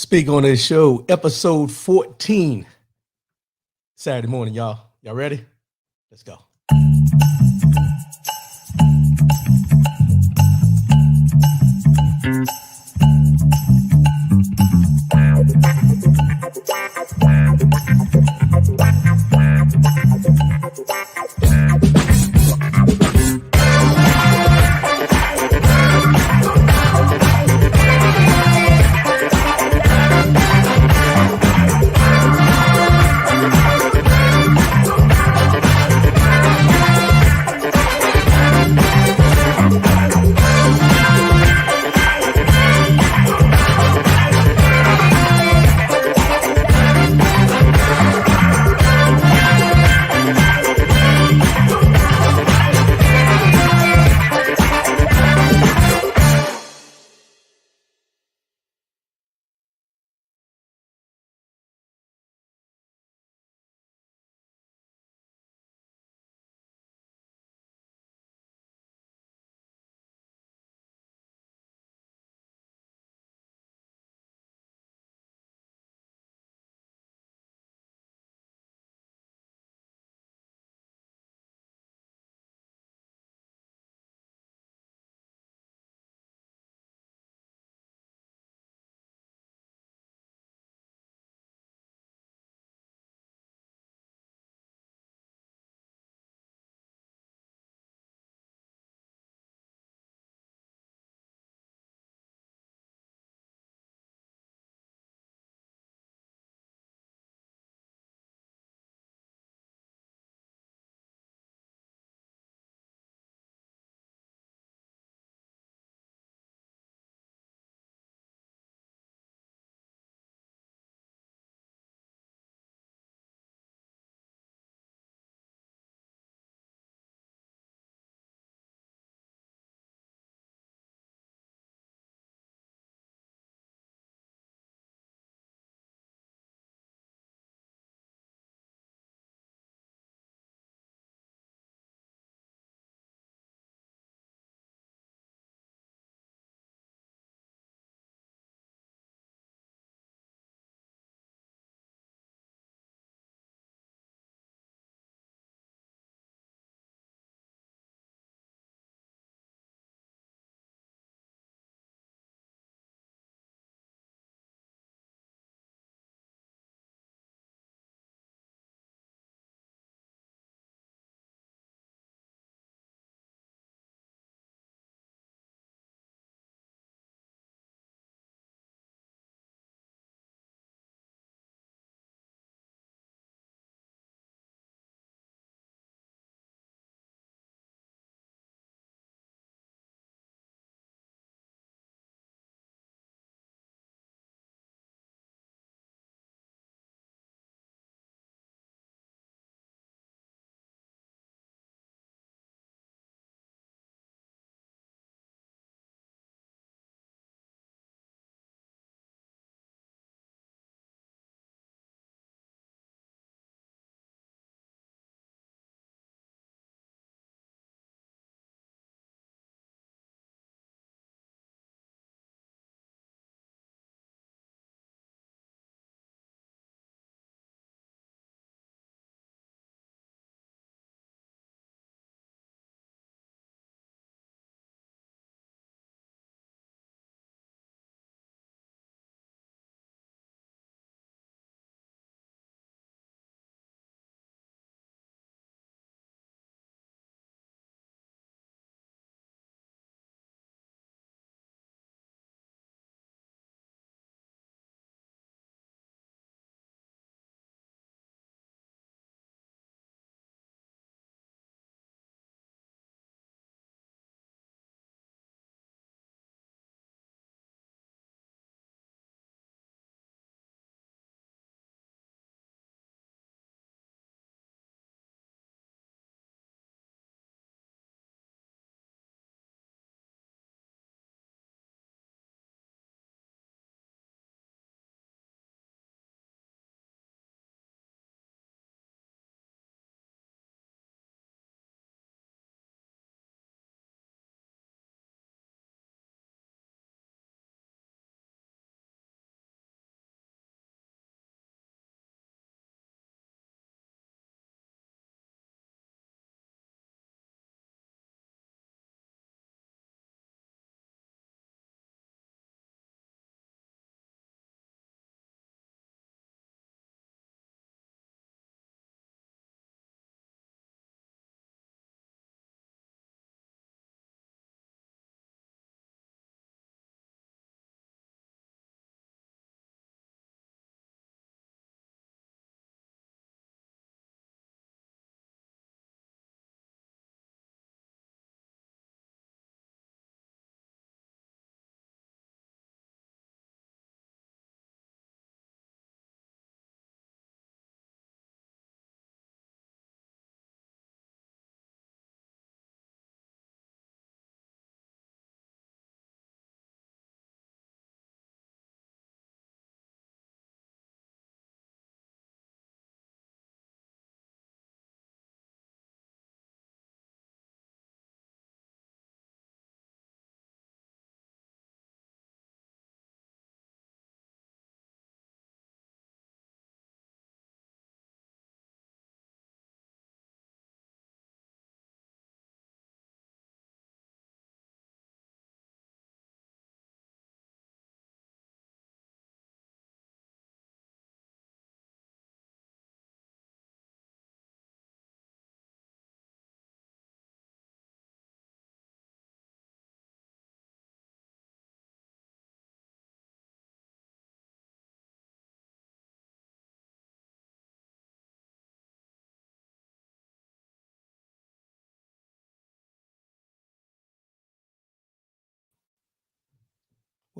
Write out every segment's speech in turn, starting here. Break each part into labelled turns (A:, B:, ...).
A: Speak on this show, episode 14. Saturday morning, y'all. Y'all ready? Let's go.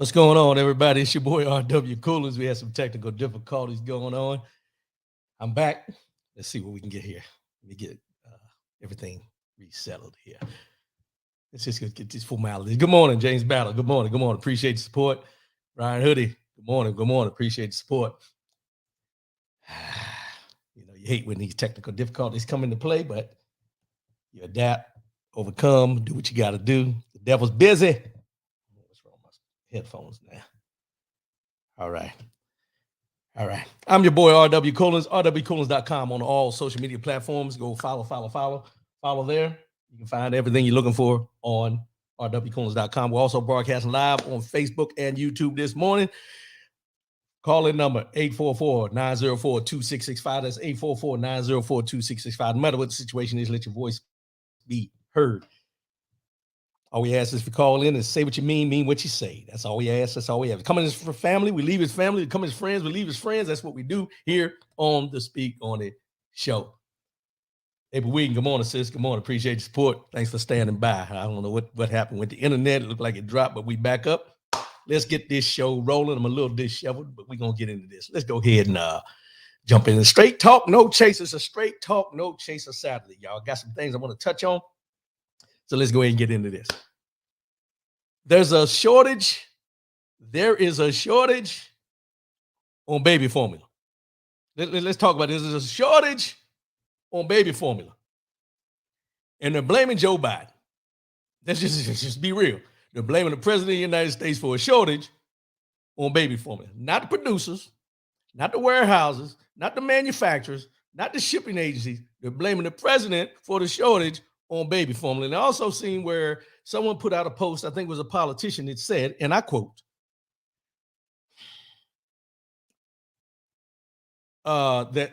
A: What's going on, everybody? It's your boy R.W. Coolers. We had some technical difficulties going on. I'm back. Let's see what we can get here. Let me get everything resettled here. Let's just get these formalities. Good morning, James Battle. Good morning. Good morning. Appreciate the support. Ryan Hoodie. Good morning. Good morning. Appreciate the support. You know, you hate when these technical difficulties come into play, but you adapt, overcome, do what you got to do. The devil's busy. What's wrong with my headphones now? All right. I'm your boy, R.W. Coolins, rwcoolins.com on all social media platforms. Go follow there. You can find everything you're looking for on rwcoolins.com. We're also broadcasting live on Facebook and YouTube this morning. Call in number 844-904-2665. That's 844-904-2665. No matter what the situation is, let your voice be heard. All we ask is for call in and say what you mean what you say. That's all we ask. That's all we have. Coming as for family, we leave his family. Come as friends, we leave his friends. That's what we do here on the Speak On It show. April Wiggin, good morning, sis. Good morning. Appreciate your support. Thanks for standing by. I don't know what happened with the internet. It looked like it dropped, but we back up. Let's get this show rolling. I'm a little disheveled, but we're going to get into this. Let's go ahead and jump in. Straight talk, no chasers. A straight talk, no chaser Saturday, y'all. Got some things I want to touch on. So let's go ahead and get into this. There is a shortage on baby formula. Let's talk about this. There's a shortage on baby formula. And they're blaming Joe Biden. Let's just be real. They're blaming the president of the United States for a shortage on baby formula. Not the producers, not the warehouses, not the manufacturers, not the shipping agencies. They're blaming the president for the shortage on baby formula. And I also seen where someone put out a post, I think it was a politician, that said, and I quote, that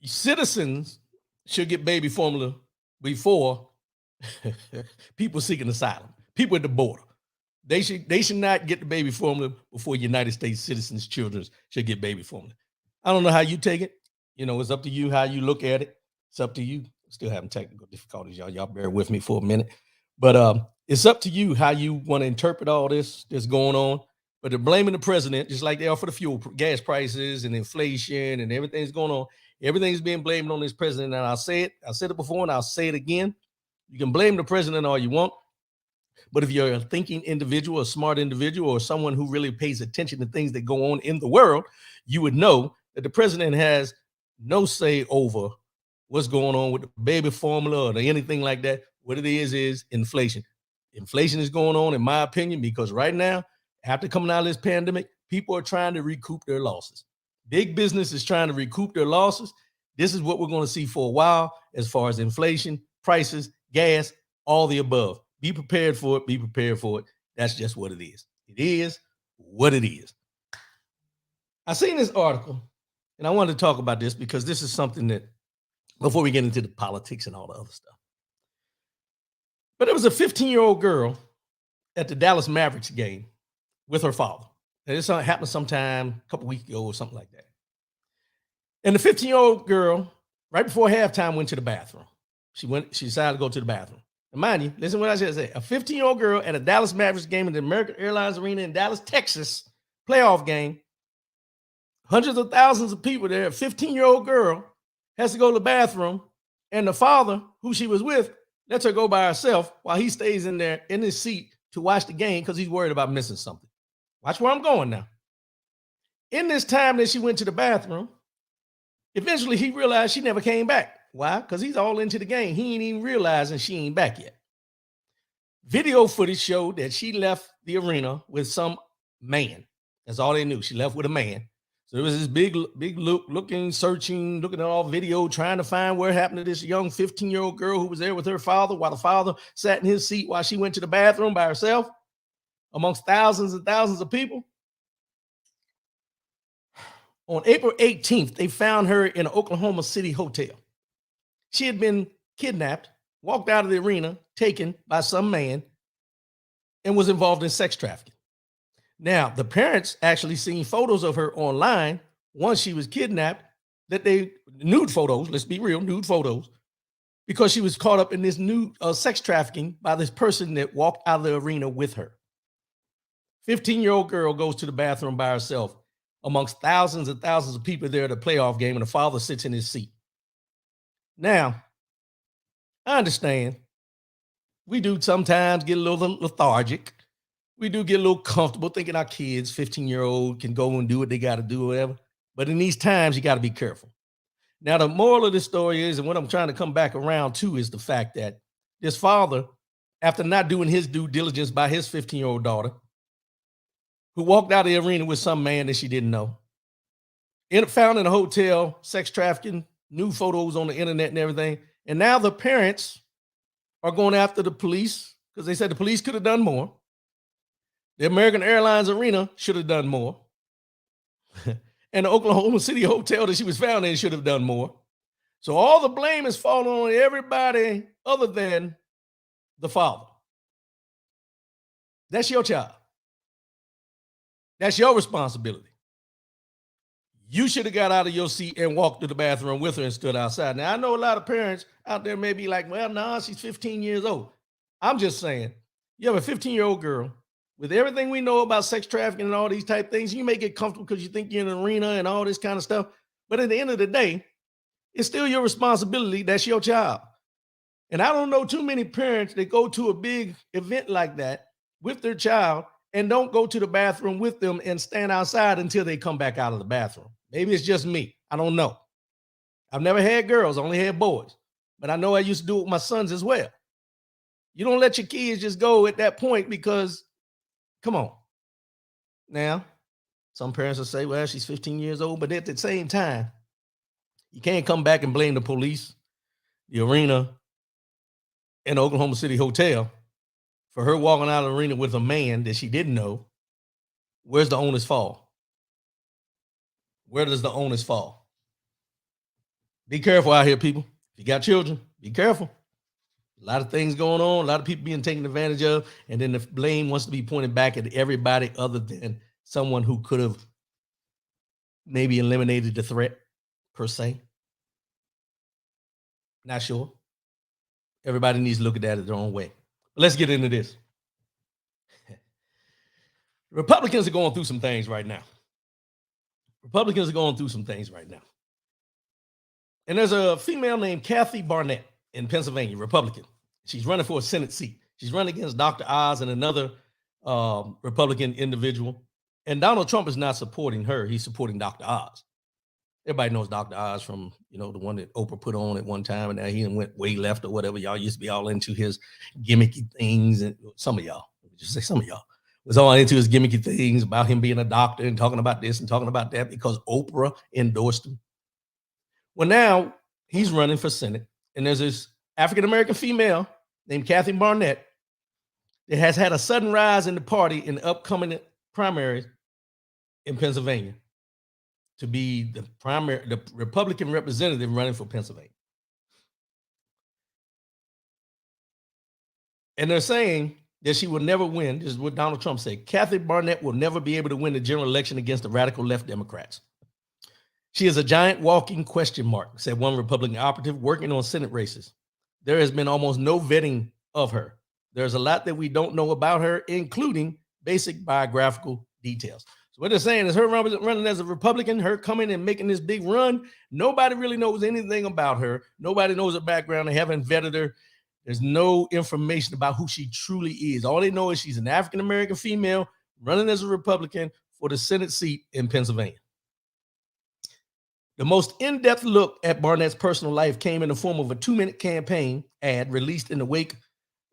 A: citizens should get baby formula before people seeking asylum, people at the border. They should not get the baby formula before United States citizens' children should get baby formula. I don't know how you take it. You know, it's up to you how you look at it. It's up to you. Still having technical difficulties, y'all. Y'all bear with me for a minute. But it's up to you how you want to interpret all this that's going on. But they're blaming the president, just like they are for the fuel, gas prices and inflation and everything's going on. Everything's being blamed on this president. And I said it before and I'll say it again. You can blame the president all you want. But if you're a thinking individual, a smart individual, or someone who really pays attention to things that go on in the world, you would know that the president has no say over what's going on with the baby formula or anything like that. What it is inflation. Inflation is going on, in my opinion, because right now, after coming out of this pandemic, people are trying to recoup their losses. Big business is trying to recoup their losses. This is what we're going to see for a while as far as inflation, prices, gas, all the above. Be prepared for it. Be prepared for it. That's just what it is. It is what it is. I seen this article, and I wanted to talk about this because this is something that, before we get into the politics and all the other stuff. But there was a 15-year-old girl at the Dallas Mavericks game with her father. And this happened sometime a couple weeks ago or something like that. And the 15-year-old girl, right before halftime, went to the bathroom. She decided to go to the bathroom. And mind you, listen to what I said. A 15-year-old girl at a Dallas Mavericks game in the American Airlines Arena in Dallas, Texas, playoff game. Hundreds of thousands of people there. A 15-year-old girl has to go to the bathroom, and the father, who she was with, lets her go by herself while he stays in there in his seat to watch the game because he's worried about missing something. Watch where I'm going now. In this time that she went to the bathroom, eventually he realized she never came back. Why? Because he's all into the game. He ain't even realizing she ain't back yet. Video footage showed that she left the arena with some man. That's all they knew. She left with a man. So there was this big look, looking at all video, trying to find what happened to this young 15-year-old girl who was there with her father while the father sat in his seat while she went to the bathroom by herself amongst thousands and thousands of people. On April 18th, they found her in an Oklahoma City hotel. She had been kidnapped, walked out of the arena, taken by some man, and was involved in sex trafficking. Now, the parents actually seen photos of her online once she was kidnapped, nude photos, let's be real, nude photos, because she was caught up in this new sex trafficking by this person that walked out of the arena with her. 15-year-old girl goes to the bathroom by herself amongst thousands and thousands of people there at a playoff game, and the father sits in his seat. Now, I understand we do sometimes get a little lethargic. We do get a little comfortable thinking our kids, 15-year-old, can go and do what they got to do, whatever. But in these times, you got to be careful. Now, the moral of this story is, and what I'm trying to come back around to, is the fact that this father, after not doing his due diligence by his 15-year-old daughter, who walked out of the arena with some man that she didn't know, found in a hotel, sex trafficking, new photos on the internet and everything. And now the parents are going after the police because they said the police could have done more. The American Airlines arena should have done more. And the Oklahoma City hotel that she was found in should have done more. So all the blame is falling on everybody other than the father. That's your child. That's your responsibility. You should have got out of your seat and walked to the bathroom with her and stood outside. Now, I know a lot of parents out there may be like, well, nah, she's 15 years old. I'm just saying, you have a 15-year-old girl with everything we know about sex trafficking and all these type things. You may get comfortable because you think you're in an arena and all this kind of stuff. But at the end of the day, it's still your responsibility. That's your child. And I don't know too many parents that go to a big event like that with their child and don't go to the bathroom with them and stand outside until they come back out of the bathroom. Maybe it's just me. I don't know. I've never had girls, I only had boys. But I know I used to do it with my sons as well. You don't let your kids just go at that point because, come on. Now, some parents will say, well, she's 15 years old. But at the same time, you can't come back and blame the police, the arena, and the Oklahoma City hotel for her walking out of the arena with a man that she didn't know. Where's the onus fall? Where does the onus fall? Be careful out here, people. If you got children, be careful. A lot of things going on, a lot of people being taken advantage of, and then the blame wants to be pointed back at everybody other than someone who could have maybe eliminated the threat, per se. Not sure. Everybody needs to look at that their own way. But let's get into this. Republicans are going through some things right now. And there's a female named Kathy Barnett in Pennsylvania, Republican. She's running for a Senate seat. She's running against Dr. Oz and another Republican individual. And Donald Trump is not supporting her. He's supporting Dr. Oz. Everybody knows Dr. Oz from, the one that Oprah put on at one time, and now he went way left or whatever. Y'all used to be all into his gimmicky things. And some of y'all, just say some of y'all, was all into his gimmicky things about him being a doctor and talking about this and talking about that because Oprah endorsed him. Well, now he's running for Senate, and there's this African-American female named Kathy Barnett that has had a sudden rise in the party in the upcoming primaries in Pennsylvania to be the Republican representative running for Pennsylvania. And they're saying that she will never win. This is what Donald Trump said. Kathy Barnett will never be able to win the general election against the radical left Democrats. She is a giant walking question mark, said one Republican operative working on Senate races. There has been almost no vetting of her. There's a lot that we don't know about her, including basic biographical details. So what they're saying is her running as a Republican, her coming and making this big run. Nobody really knows anything about her. Nobody knows her background. They haven't vetted her. There's no information about who she truly is. All they know is she's an African-American female running as a Republican for the Senate seat in Pennsylvania. The most in-depth look at Barnett's personal life came in the form of a 2-minute campaign ad released in the wake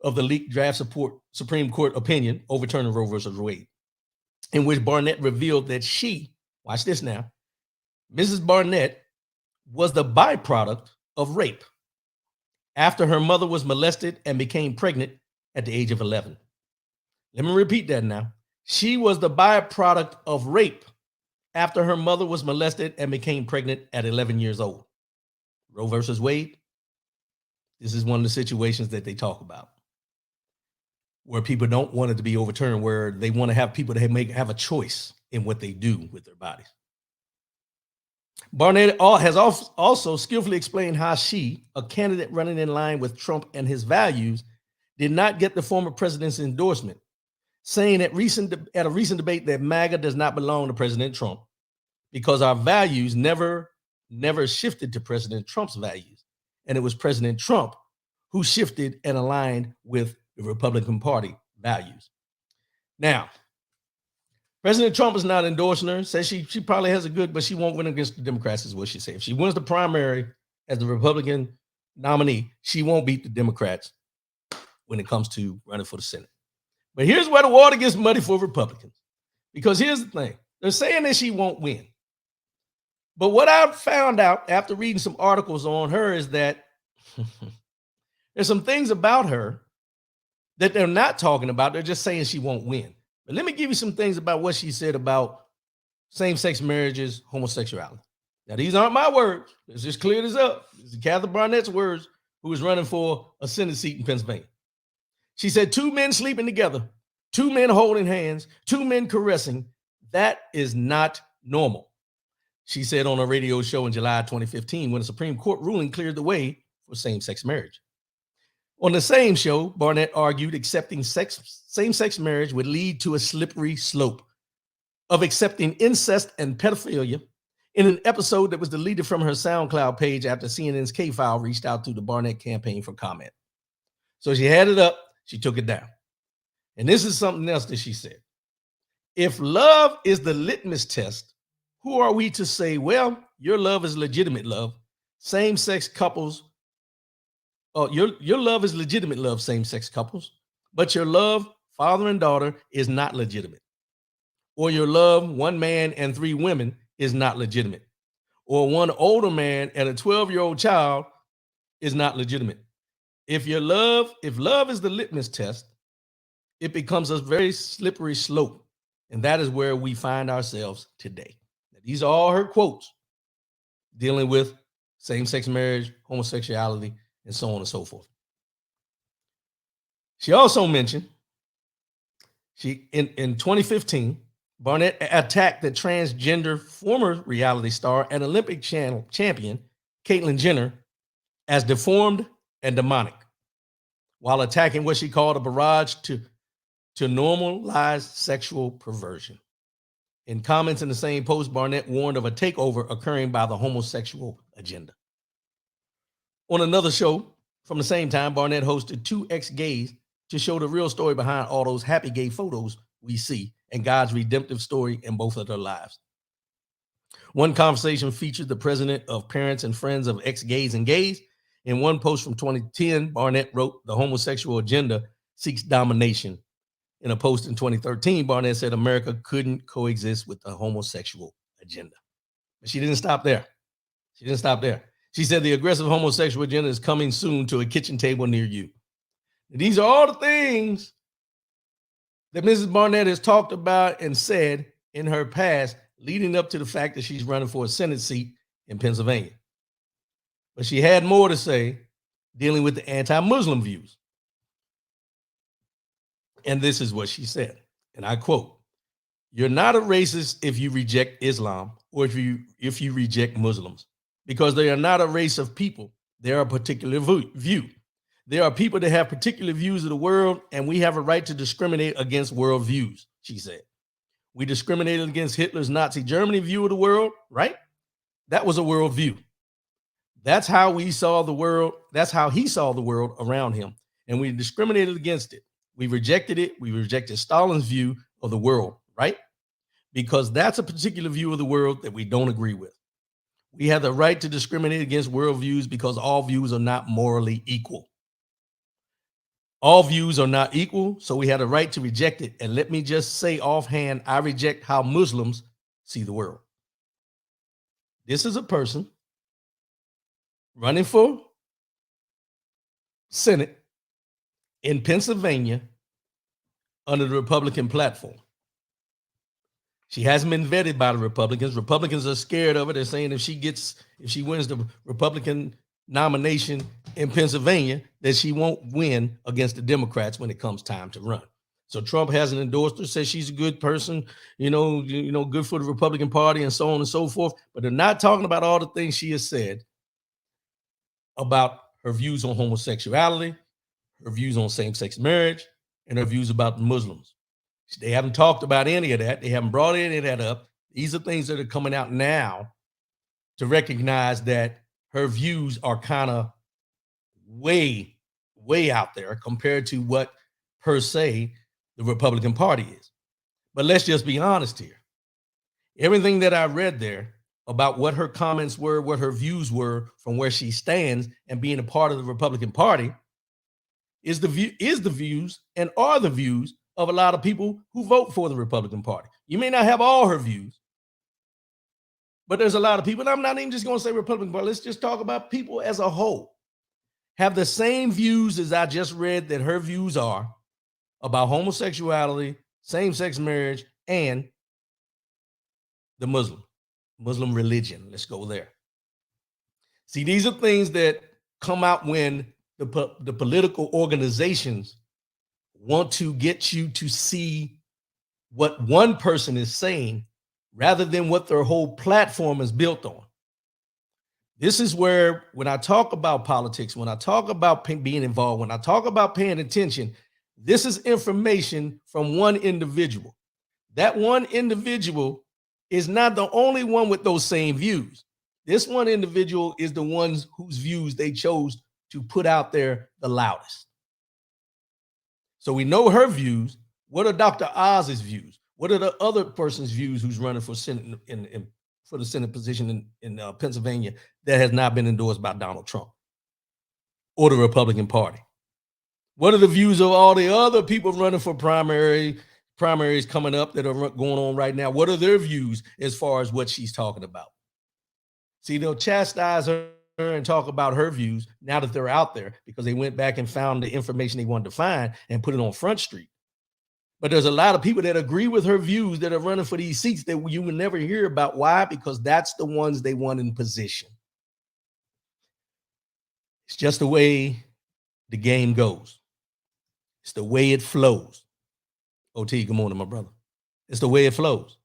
A: of the leaked draft support Supreme Court opinion overturning Roe versus Wade, in which Barnett revealed that she, watch this now, Mrs. Barnett was the byproduct of rape after her mother was molested and became pregnant at the age of 11. Let me repeat that now. She was the byproduct of rape after her mother was molested and became pregnant at 11 years old. Roe versus Wade, this is one of the situations that they talk about, where people don't want it to be overturned, where they want to have people that have a choice in what they do with their bodies. Barnett has also skillfully explained how she, a candidate running in line with Trump and his values, did not get the former president's endorsement, saying at a recent debate that MAGA does not belong to President Trump because our values never shifted to President Trump's values. And it was President Trump who shifted and aligned with the Republican Party values. Now, President Trump is not endorsing her, says she probably has a good, but she won't win against the Democrats, is what she said. If she wins the primary as the Republican nominee, she won't beat the Democrats when it comes to running for the Senate. But here's where the water gets muddy for Republicans. Because here's the thing. They're saying that she won't win. But what I found out after reading some articles on her is that there's some things about her that they're not talking about. They're just saying she won't win. But let me give you some things about what she said about same-sex marriages, homosexuality. Now, these aren't my words. Let's just clear this up. This is Catherine Barnett's words, who is running for a Senate seat in Pennsylvania. She said, 2 men sleeping together, 2 men holding hands, 2 men caressing, that is not normal. She said on a radio show in July 2015 when a Supreme Court ruling cleared the way for same-sex marriage. On the same show, Barnett argued accepting same-sex marriage would lead to a slippery slope of accepting incest and pedophilia in an episode that was deleted from her SoundCloud page after CNN's K-File reached out to the Barnett campaign for comment. So she had it up, she took it down. And this is something else that she said. If love is the litmus test, who are we to say, well, your love is legitimate love, same-sex couples, your love is legitimate love, same-sex couples, but your love, father and daughter, is not legitimate. Or your love, 1 man and 3 women, is not legitimate. Or 1 older man and a 12-year-old child is not legitimate. If love is the litmus test, it becomes a very slippery slope. And that is where we find ourselves today. Now, these are all her quotes dealing with same-sex marriage, homosexuality, and so on and so forth. She also mentioned in 2015, Barnett attacked the transgender former reality star and Olympic champion, Caitlyn Jenner, as deformed and demonic, while attacking what she called a barrage to normalize sexual perversion. In comments in the same post, Barnett warned of a takeover occurring by the homosexual agenda. On another show from the same time, Barnett hosted 2 ex-gays to show the real story behind all those happy gay photos we see and God's redemptive story in both of their lives. One conversation featured the president of Parents and Friends of Ex-Gays and Gays. In one post from 2010, Barnett wrote, "The homosexual agenda seeks domination." In a post in 2013, Barnett said America couldn't coexist with the homosexual agenda. But she didn't stop there. She said the aggressive homosexual agenda is coming soon to a kitchen table near you. And these are all the things that Mrs. Barnett has talked about and said in her past, leading up to the fact that she's running for a Senate seat in Pennsylvania. But she had more to say dealing with the anti-Muslim views. And this is what she said, and I quote, "You're not a racist if you reject Islam or if you reject Muslims, because they are not a race of people. They are a particular view. There are people that have particular views of the world, and we have a right to discriminate against world views," she said. "We discriminated against Hitler's Nazi Germany view of the world, right? That was a world view. That's how we saw the world. That's how he saw the world around him. And we discriminated against it. We rejected it. We rejected Stalin's view of the world, right? Because that's a particular view of the world that we don't agree with. We have the right to discriminate against worldviews because all views are not morally equal. All views are not equal, so we have the right to reject it. And let me just say offhand, I reject how Muslims see the world." This is a person running for Senate in Pennsylvania under the Republican platform. She hasn't been vetted by the Republicans. Republicans are scared of her. They're saying if she wins the Republican nomination in Pennsylvania, that she won't win against the Democrats when it comes time to run. So Trump hasn't endorsed her, says she's a good person, good for the Republican Party and so on and so forth. But they're not talking about all the things she has said about her views on homosexuality, her views on same-sex marriage, and her views about Muslims. They haven't talked about any of that. They haven't brought any of that up. These are things that are coming out now to recognize that her views are kind of way, way out there compared to what, per se, the Republican Party is. But let's just be honest here. Everything that I read there about what her comments were, what her views were from where she stands and being a part of the Republican Party is the views and are the views of a lot of people who vote for the Republican Party. You may not have all her views, but there's a lot of people, and I'm not even just going to say Republican Party, let's just talk about people as a whole, have the same views as I just read that her views are about homosexuality, same-sex marriage, and the Muslim religion. Let's go there. See, these are things that come out when the political organizations want to get you to see what one person is saying rather than what their whole platform is built on. This is where, when I talk about politics, when I talk about being involved, when I talk about paying attention, this is information from one individual. That one individual is not the only one with those same views. This one individual is the ones whose views they chose to put out there the loudest. So we know her views. What are Dr. Oz's views? What are the other person's views who's running for Senate for the Senate position in Pennsylvania that has not been endorsed by Donald Trump or the Republican Party? What are the views of all the other people running for primaries coming up that are going on right now? What are their views as far as what she's talking about? See, they'll chastise her and talk about her views now that they're out there because they went back and found the information they wanted to find and put it on Front Street. But there's a lot of people that agree with her views that are running for these seats that you will never hear about. Why? Because that's the ones they want in position. It's just the way the game goes. It's the way it flows. OT, good morning, my brother. It's the way it flows.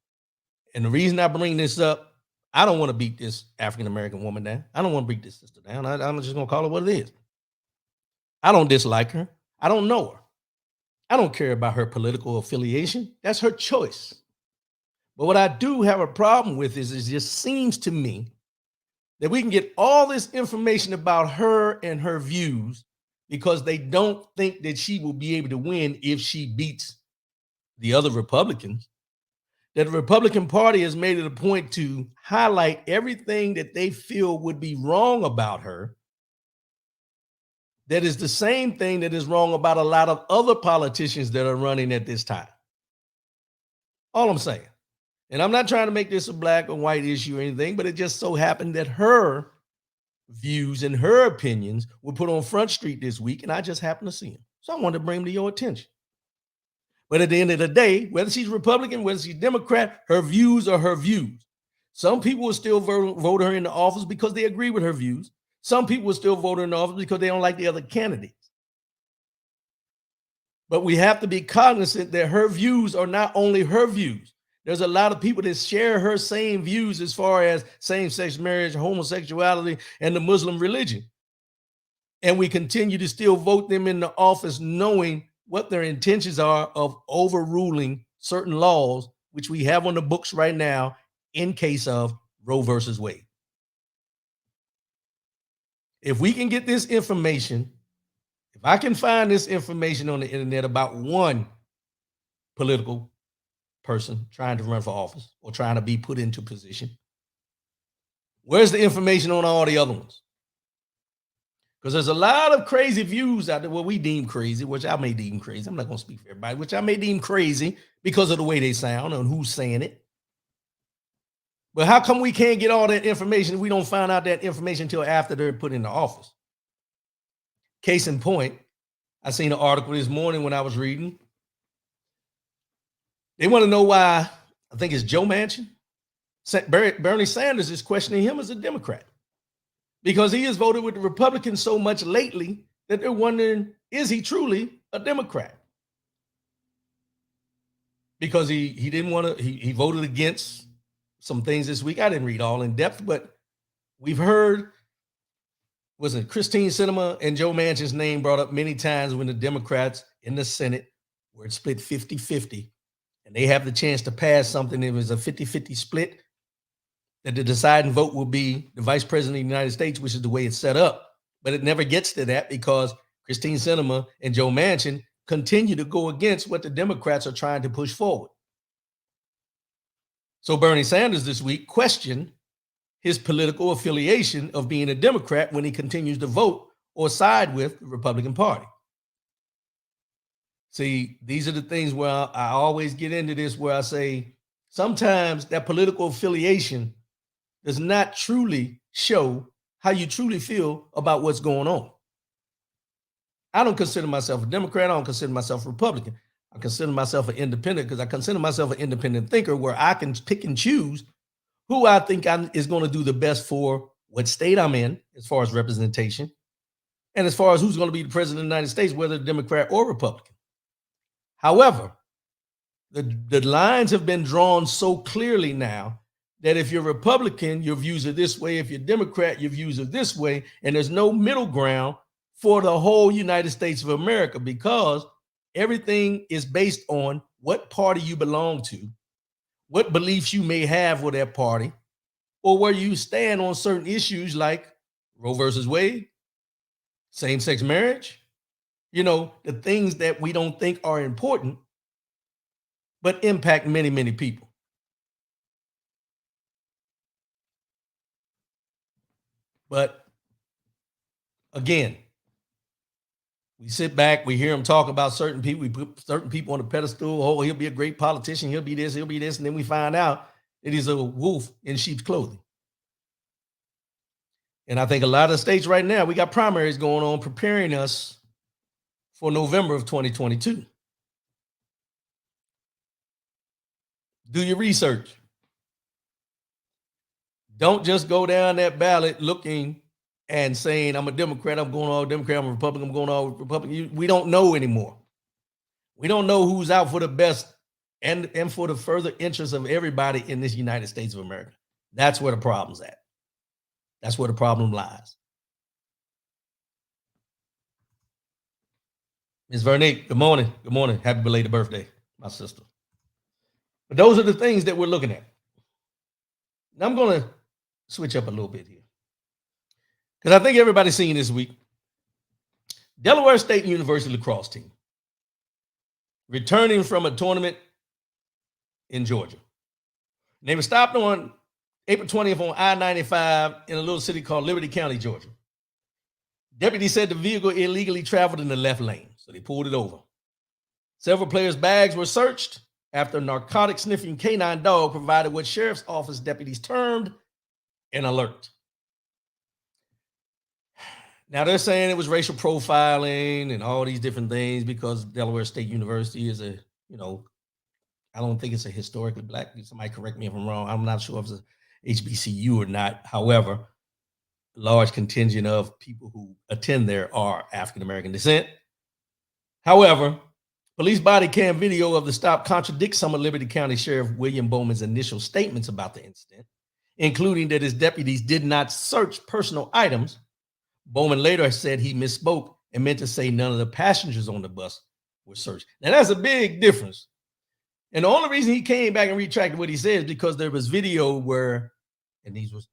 A: And the reason I bring this up, I don't want to beat this African-American woman down. I don't want to beat this sister down. I'm just going to call it what it is. I don't dislike her. I don't know her. I don't care about her political affiliation. That's her choice. But what I do have a problem with is it just seems to me that we can get all this information about her and her views because they don't think that she will be able to win if she beats the other Republicans. That the Republican Party has made it a point to highlight everything that they feel would be wrong about her. That is the same thing that is wrong about a lot of other politicians that are running at this time. All I'm saying. And I'm not trying to make this a black or white issue or anything, but it just so happened that her views and her opinions were put on Front Street this week, and I just happened to see them. So I wanted to bring them to your attention. But at the end of the day, whether she's Republican, whether she's Democrat, her views are her views. Some people will still vote her into office because they agree with her views. Some people will still vote her in office because they don't like the other candidates. But we have to be cognizant that her views are not only her views. There's a lot of people that share her same views as far as same-sex marriage, homosexuality, and the Muslim religion. And we continue to still vote them into office knowing what their intentions are of overruling certain laws, which we have on the books right now in case of Roe versus Wade. If we can get this information, if I can find this information on the internet about one political person trying to run for office or trying to be put into position, where's the information on all the other ones? Because there's a lot of crazy views out there, what we deem crazy, which I may deem crazy. I'm not going to speak for everybody, which I may deem crazy because of the way they sound and who's saying it. But how come we can't get all that information? We don't find out that information until after they're put into office. Case in point, I seen an article this morning when I was reading. They want to know why, I think it's Joe Manchin, Bernie Sanders is questioning him as a Democrat because he has voted with the Republicans so much lately that they're wondering, is he truly a Democrat? Because he didn't want to, he voted against some things this week. I didn't read all in depth, but we've heard, was it Christine Sinema and Joe Manchin's name brought up many times when the Democrats in the Senate were split 50-50 and they have the chance to pass something, it was a 50-50 split, that the deciding vote will be the vice president of the United States, which is the way it's set up. But it never gets to that because Christine Sinema and Joe Manchin continue to go against what the Democrats are trying to push forward. So Bernie Sanders this week questioned his political affiliation of being a Democrat when he continues to vote or side with the Republican Party. See, these are the things where I always get into this, where I say sometimes that political affiliation does not truly show how you truly feel about what's going on. I don't consider myself a Democrat. I don't consider myself a Republican. I consider myself an independent because I consider myself an independent thinker where I can pick and choose who I think is going to do the best for what state I'm in as far as representation and as far as who's going to be the president of the United States, whether Democrat or Republican. However, the lines have been drawn so clearly now that if you're Republican, your views are this way. If you're Democrat, your views are this way. And there's no middle ground for the whole United States of America because everything is based on what party you belong to, what beliefs you may have with that party, or where you stand on certain issues like Roe versus Wade, same-sex marriage, the things that we don't think are important, but impact many, many people. But again, we sit back, we hear him talk about certain people, we put certain people on the pedestal. Oh, he'll be a great politician, he'll be this, and then we find out that he's a wolf in sheep's clothing. And I think a lot of states right now, we got primaries going on preparing us for November of 2022. Do your research. Don't just go down that ballot looking and saying, I'm a Democrat, I'm going all Democrat, I'm a Republican, I'm going all Republican. We don't know anymore. We don't know who's out for the best and for the further interests of everybody in this United States of America. That's where the problem's at. That's where the problem lies. Ms. Vernique, good morning. Good morning. Happy belated birthday, my sister. But those are the things that we're looking at. Now I'm going to switch up a little bit here because I think everybody's seen this week Delaware State University lacrosse team returning from a tournament in Georgia. And they were stopped on April 20th on I-95 in a little city called Liberty County, Georgia. Deputies said the vehicle illegally traveled in the left lane, so they pulled it over. Several players' bags were searched after a narcotic sniffing canine dog provided what sheriff's office deputies termed an alert. Now they're saying it was racial profiling and all these different things because Delaware State University is I don't think it's a historically black. Somebody correct me if I'm wrong. I'm not sure if it's a HBCU or not. However, a large contingent of people who attend there are African-American descent. However, police body cam video of the stop contradicts some of Liberty County Sheriff William Bowman's initial statements about the incident, including that his deputies did not search personal items. Bowman later said he misspoke and meant to say none of the passengers on the bus were searched. Now, that's a big difference. And the only reason he came back and retracted what he said is because there was video where, and these was,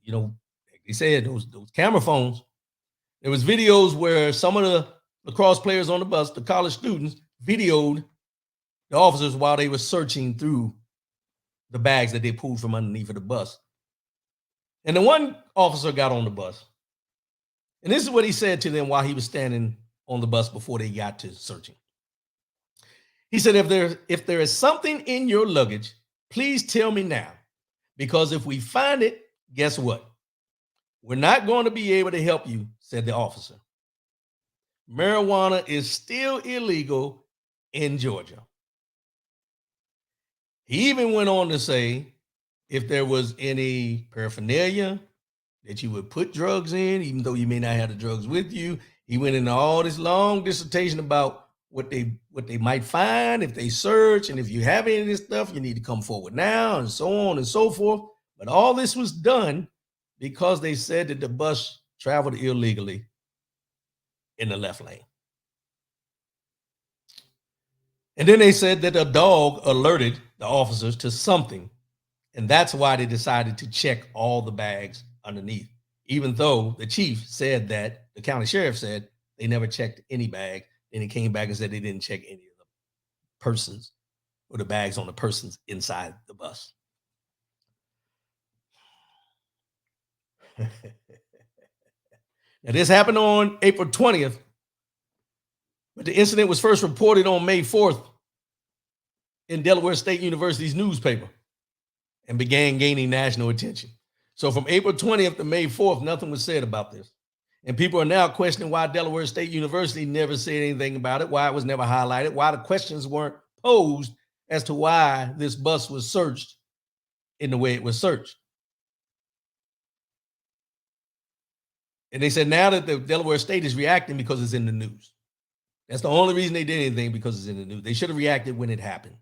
A: like they said, those camera phones, there was videos where some of the lacrosse players on the bus, the college students, videoed the officers while they were searching through the bags that they pulled from underneath of the bus. And the one officer got on the bus. And this is what he said to them while he was standing on the bus before they got to searching. He said, if there is something in your luggage, please tell me now, because if we find it, guess what? We're not going to be able to help you, said the officer. Marijuana is still illegal in Georgia. He even went on to say, if there was any paraphernalia that you would put drugs in, even though you may not have the drugs with you, he went into all this long dissertation about what they might find if they search, and if you have any of this stuff, you need to come forward now, and so on and so forth. But all this was done because they said that the bus traveled illegally in the left lane. And then they said that a dog alerted the officers to something. And that's why they decided to check all the bags underneath, even though the chief said that the county sheriff said they never checked any bag. And he came back and said they didn't check any of the persons or the bags on the persons inside the bus. Now, this happened on April 20th, but the incident was first reported on May 4th in Delaware State University's newspaper and began gaining national attention. So from April 20th to May 4th, nothing was said about this. And people are now questioning why Delaware State University never said anything about it, why it was never highlighted, why the questions weren't posed as to why this bus was searched in the way it was searched. And they said now that the Delaware State is reacting because it's in the news. That's the only reason they did anything, because it's in the news. They should have reacted when it happened.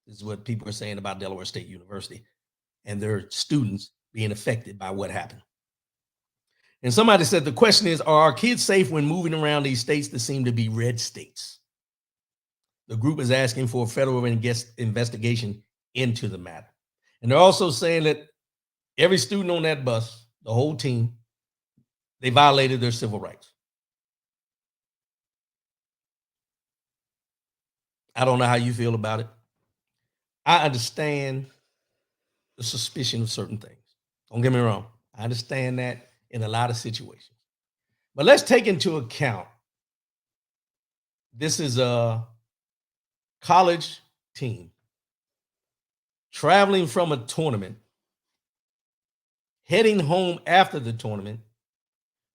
A: This is what people are saying about Delaware State University and their students being affected by what happened. And somebody said the question is, are our kids safe when moving around these states that seem to be red states? The group is asking for a federal investigation into the matter. And they're also saying that every student on that bus, the whole team, they violated their civil rights. I don't know how you feel about it. I understand the suspicion of certain things. Don't get me wrong. I understand that in a lot of situations. But let's take into account this is a college team traveling from a tournament, heading home after the tournament.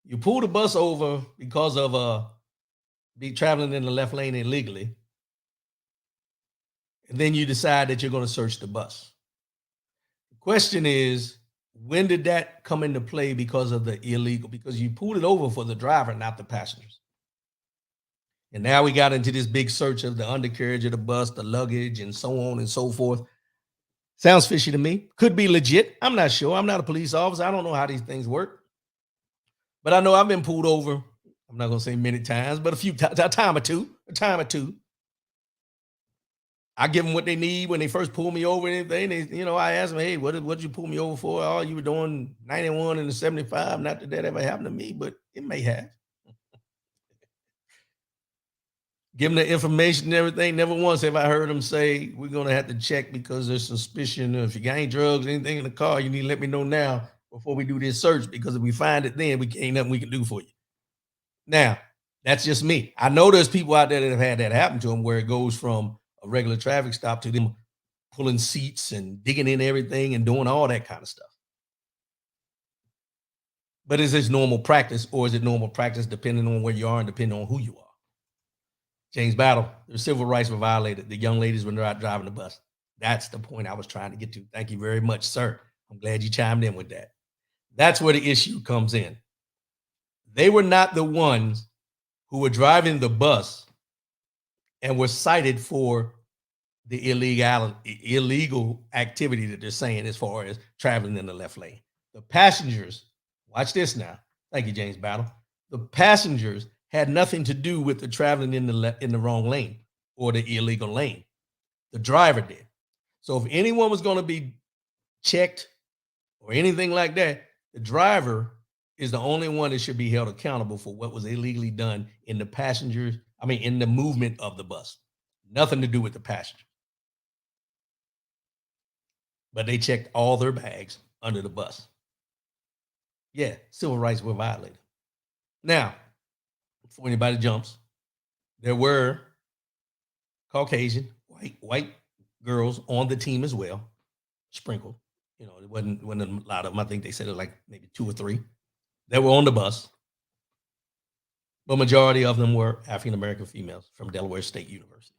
A: You pull the bus over because of be traveling in the left lane illegally. And then you decide that you're going to search the bus. The question is, when did that come into play because of the illegal? Because you pulled it over for the driver, not the passengers. And now we got into this big search of the undercarriage of the bus, the luggage, and so on and so forth. Sounds fishy to me. Could be legit. I'm not sure. I'm not a police officer. I don't know how these things work. But I know I've been pulled over. I'm not going to say many times, but a time or two. I give them what they need when they first pull me over and anything. I ask them, hey, what did you pull me over for? Oh, you were doing 91 and the 75. Not that that ever happened to me, but it may have. Give them the information and everything. Never once have I heard them say, we're going to have to check because there's suspicion. If you got any drugs, anything in the car, you need to let me know now before we do this search, because if we find it then, ain't nothing we can do for you. Now, that's just me. I know there's people out there that have had that happen to them, where it goes from a regular traffic stop to them pulling seats and digging in everything and doing all that kind of stuff. But is this normal practice, or is it normal practice depending on where you are and depending on who you are? James Battle, their civil rights were violated. The young ladies were not driving the bus. That's the point I was trying to get to. Thank you very much, sir. I'm glad you chimed in with that. That's where the issue comes in. They were not the ones who were driving the bus and were cited for the illegal activity that they're saying as far as traveling in the left lane. The passengers, watch this now. Thank you, James Battle. The passengers had nothing to do with the traveling in the wrong lane or the illegal lane. The driver did. So if anyone was going to be checked or anything like that, the driver is the only one that should be held accountable for what was illegally done in the movement of the bus. Nothing to do with the passenger. But they checked all their bags under the bus. Yeah, civil rights were violated. Now, before anybody jumps, there were Caucasian, white girls on the team as well, sprinkled. It wasn't a lot of them. I think they said it was like maybe 2 or 3 that were on the bus. But majority of them were African-American females from Delaware State University.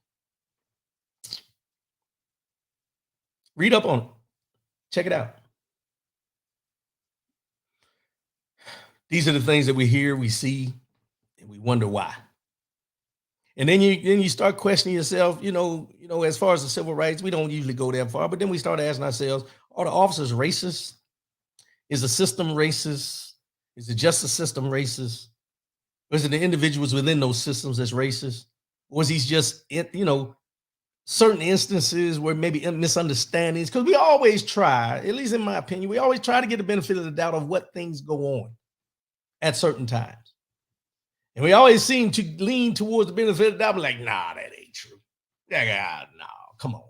A: Read up on it. Check it out. These are the things that we hear, we see, and we wonder why. And then you start questioning yourself, as far as the civil rights, we don't usually go that far, but then we start asking ourselves, are the officers racist? Is the system racist? Is the justice system racist? Or is it the individuals within those systems that's racist? Or is he just, certain instances where maybe misunderstandings, because we always try, at least in my opinion, we always try to get the benefit of the doubt of what things go on at certain times. And we always seem to lean towards the benefit of the doubt, like, nah, that ain't true. Yeah, no, come on.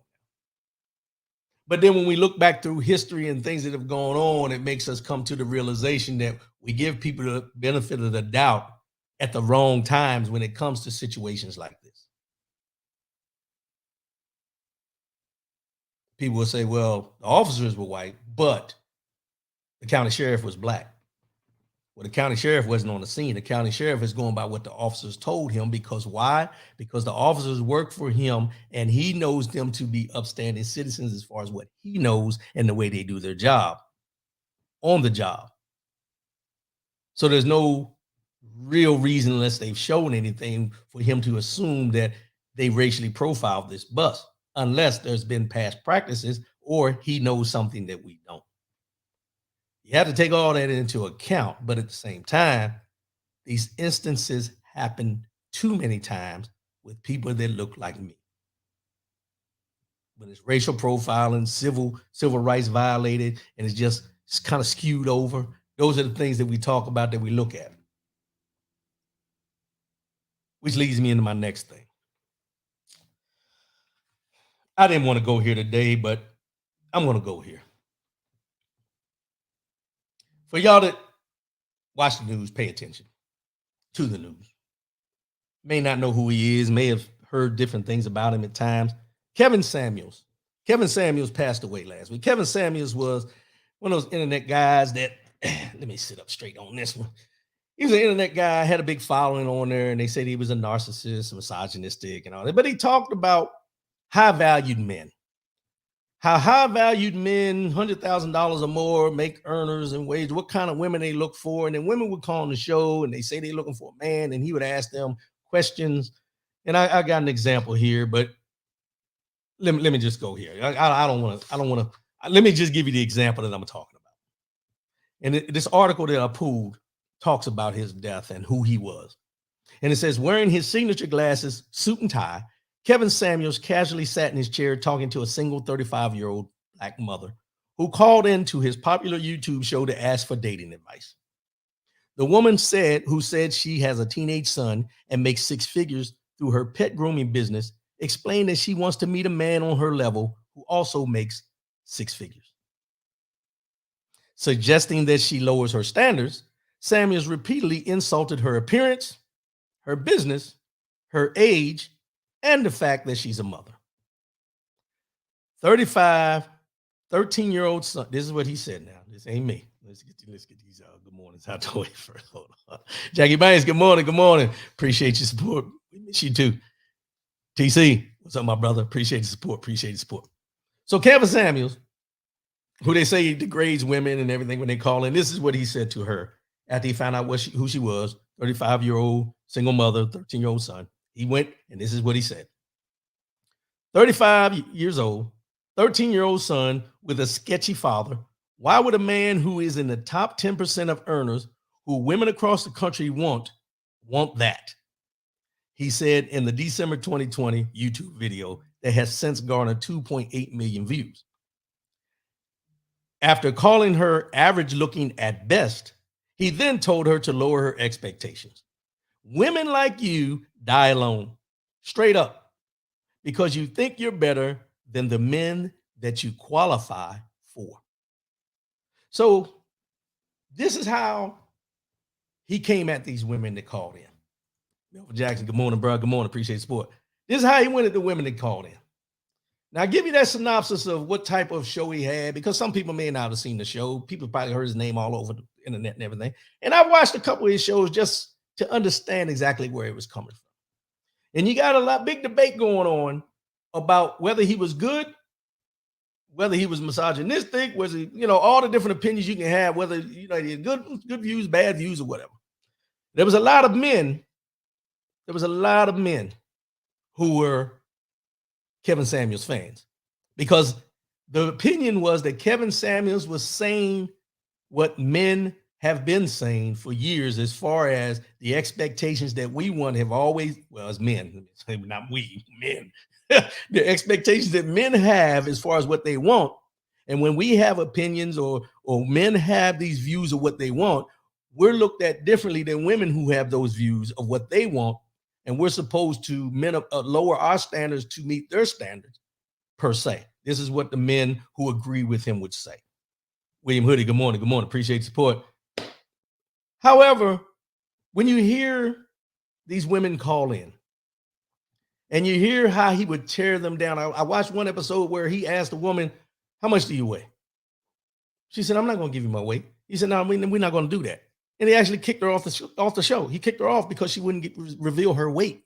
A: But then when we look back through history and things that have gone on, it makes us come to the realization that we give people the benefit of the doubt at the wrong times when it comes to situations like this. People will say, well, the officers were white, but the county sheriff was black. Well, the county sheriff wasn't on the scene. The county sheriff is going by what the officers told him, because why? Because the officers work for him and he knows them to be upstanding citizens as far as what he knows and the way they do their job on the job. So there's no real reason, unless they've shown anything, for him to assume that they racially profiled this bus, unless there's been past practices or he knows something that we don't. You have to take all that into account, but at the same time, these instances happen too many times with people that look like me. When it's racial profiling, civil rights violated, and it's kind of skewed over. Those are the things that we talk about, that we look at. Which leads me into my next thing. I didn't want to go here today, but I'm going to go here. For y'all that watch the news, pay attention to the news. May not know who he is, may have heard different things about him at times. Kevin Samuels. Kevin Samuels passed away last week. Kevin Samuels was one of those internet guys that, let me sit up straight on this one. He was an internet guy, had a big following on there, and they said he was a narcissist, misogynistic, and all that. But he talked about high-valued men. How high-valued men, $100,000 or more, make earners and wage, what kind of women they look for. And then women would call on the show and they say they're looking for a man, and he would ask them questions. And I got an example here, but let me just go here. I don't want to, let me just give you the example that I'm talking about. And this article that I pulled talks about his death and who he was. And it says, wearing his signature glasses, suit and tie, Kevin Samuels casually sat in his chair talking to a single 35-year-old black mother who called into his popular YouTube show to ask for dating advice. The woman who said she has a teenage son and makes six figures through her pet grooming business, explained that she wants to meet a man on her level who also makes six figures. Suggesting that she lowers her standards, Samuels repeatedly insulted her appearance, her business, her age, and the fact that she's a mother. 35, 13-year-old son. This is what he said now. This ain't me. Let's get these good mornings out the way first. Hold on. Jackie Banks, good morning. Good morning. Appreciate your support. We miss you too. TC, what's up, my brother? Appreciate the support. Appreciate the support. So Kevin Samuels, who they say degrades women and everything when they call in, this is what he said to her after he found out who she was, 35-year-old single mother, 13-year-old son. He went, and this is what he said. 35 years old, 13-year-old son with a sketchy father. Why would a man who is in the top 10% of earners, who women across the country want that? He said in the December 2020 YouTube video that has since garnered 2.8 million views. After calling her average looking at best, he then told her to lower her expectations. Women like you die alone, straight up, because you think you're better than the men that you qualify for. So this is how he came at these women that called in. Melvin Jackson, good morning, bro. Good morning. Appreciate the support. This is how he went at the women that called in. Now, I'll give you that synopsis of what type of show he had, because some people may not have seen the show. People probably heard his name all over the internet and everything. And I've watched a couple of his shows just to understand exactly where it was coming from. And you got big debate going on about whether he was good, whether he was misogynistic, was he, all the different opinions you can have, whether, he had good views, bad views, or whatever. There was a lot of men who were Kevin Samuels fans, because the opinion was that Kevin Samuels was saying what men have been saying for years, as far as the expectations that we want have always, well, as men, not we, men, the expectations that men have as far as what they want. And when we have opinions or men have these views of what they want, we're looked at differently than women who have those views of what they want. And we're supposed to lower our standards to meet their standards, per se. This is what the men who agree with him would say. William Hoodie, good morning. Good morning. Appreciate the support. However, when you hear these women call in and you hear how he would tear them down, I watched one episode where he asked a woman, "How much do you weigh?" She said, "I'm not going to give you my weight." He said, "No, we're not going to do that." And he actually kicked her off the show. He kicked her off because she wouldn't reveal her weight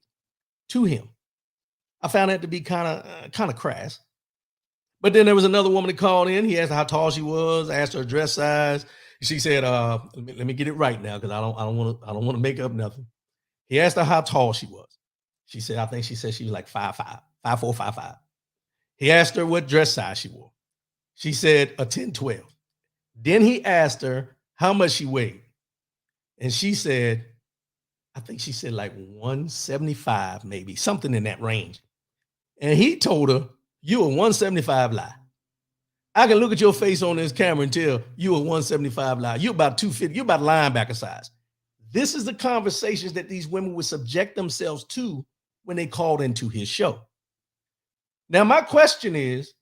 A: to him. I found that to be kind of crass. But then there was another woman that called in. He asked her how tall she was, asked her dress size. She said, let me get it right now, because I don't want to make up nothing. He asked her how tall she was. She said, I think she said she was like 5'5", 5'4", 5'5". He asked her what dress size she wore. She said a 10-12. Then he asked her how much she weighed. And she said, I think she said like 175, maybe, something in that range. And he told her, "You a 175 lie. I can look at your face on this camera and tell you a 175 lie. You about 250, you about linebacker size." This is the conversations that these women would subject themselves to when they called into his show. Now, my question is,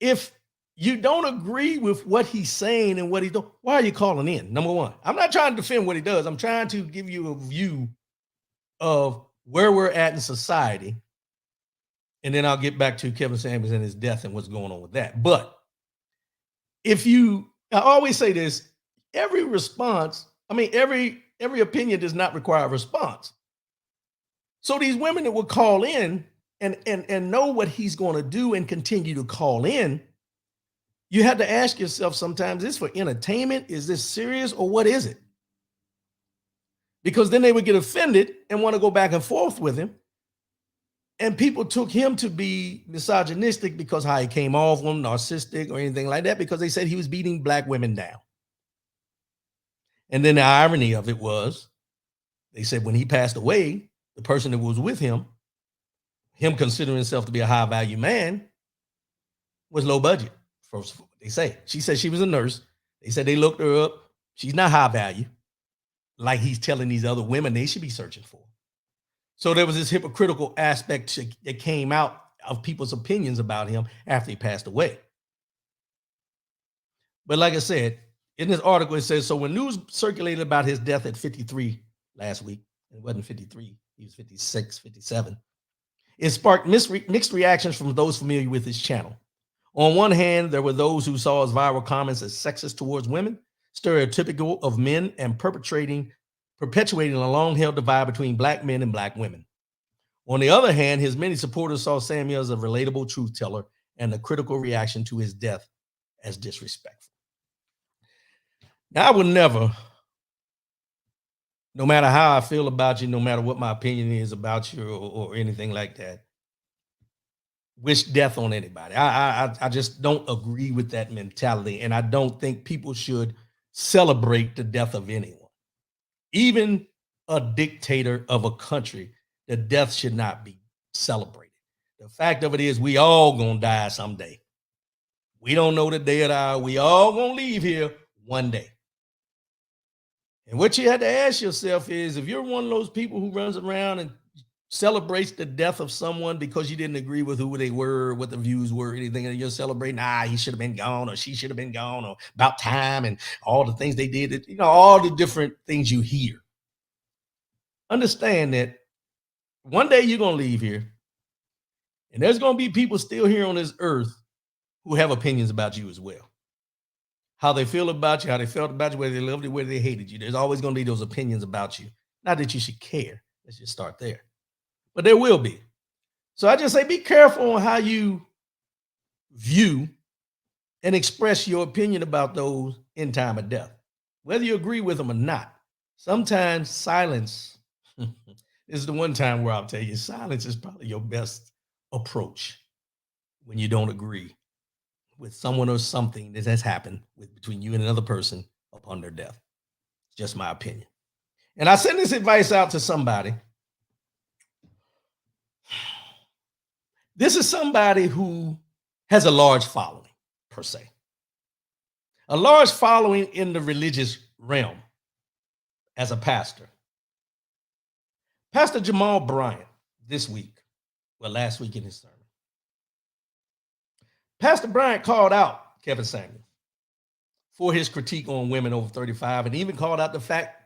A: if you don't agree with what he's saying and what he's doing, why are you calling in? Number one, I'm not trying to defend what he does. I'm trying to give you a view of where we're at in society. And then I'll get back to Kevin Samuels and his death and what's going on with that. But I always say this, every opinion does not require a response. So these women that will call in and know what he's going to do and continue to call in, you have to ask yourself sometimes, is this for entertainment? Is this serious, or what is it? Because then they would get offended and want to go back and forth with him. And people took him to be misogynistic because how he came off them, narcissistic or anything like that, because they said he was beating black women down. And then the irony of it was, they said when he passed away, the person that was with him considering himself to be a high value man, was low budget. First, they say. She said she was a nurse. They said they looked her up. She's not high value, like he's telling these other women they should be searching for. So there was this hypocritical aspect that came out of people's opinions about him after he passed away. But like I said, in this article, it says, so when news circulated about his death at 53 last week, it wasn't 53, he was 56, 57, it sparked mixed reactions from those familiar with his channel. On one hand, there were those who saw his viral comments as sexist towards women, stereotypical of men, and perpetuating a long-held divide between black men and black women. On the other hand, his many supporters saw Samuel as a relatable truth teller and the critical reaction to his death as disrespectful. Now, I would never, no matter how I feel about you, no matter what my opinion is about you or anything like that, wish death on anybody. I just don't agree with that mentality, and I don't think people should celebrate the death of anyone. Even a dictator of a country, the death should not be celebrated. The fact of it is, we all gonna die someday. We don't know the day of the hour. We all gonna leave here one day. And what you had to ask yourself is, if you're one of those people who runs around and celebrates the death of someone because you didn't agree with who they were, what the views were, anything, and you're celebrating, he should have been gone, or she should have been gone, or about time, and all the things they did, all the different things you hear. Understand that one day you're going to leave here, and there's going to be people still here on this earth who have opinions about you as well. How they feel about you, how they felt about you, whether they loved you, whether they hated you. There's always going to be those opinions about you. Not that you should care. Let's just start there. But there will be. So I just say, be careful on how you view and express your opinion about those in time of death, whether you agree with them or not. Sometimes silence is the one time where I'll tell you, silence is probably your best approach when you don't agree with someone or something that has happened between you and another person upon their death. It's just my opinion. And I send this advice out to somebody. This is somebody who has a large following, per se. A large following in the religious realm as a pastor. Pastor Jamal Bryant this week, well, last week in his sermon, Pastor Bryant called out Kevin Samuels for his critique on women over 35 and even called out the fact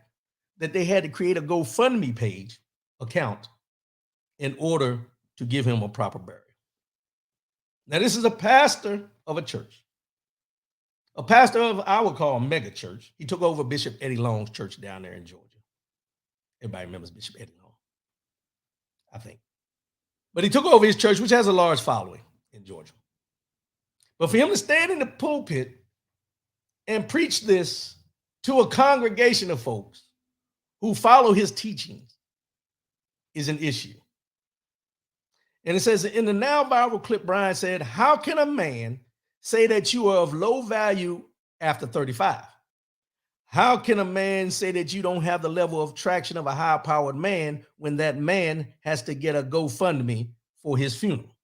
A: that they had to create a GoFundMe page account in order to give him a proper burial. Now, this is a pastor of a church, a pastor of, I would call, a mega church. He took over Bishop Eddie Long's church down there in Georgia. Everybody remembers Bishop Eddie Long, I think. But he took over his church, which has a large following in Georgia. But for him to stand in the pulpit and preach this to a congregation of folks who follow his teachings is an issue. And it says in the now viral clip, Brian said, "How can a man say that you are of low value after 35? How can a man say that you don't have the level of traction of a high-powered man when that man has to get a GoFundMe for his funeral?"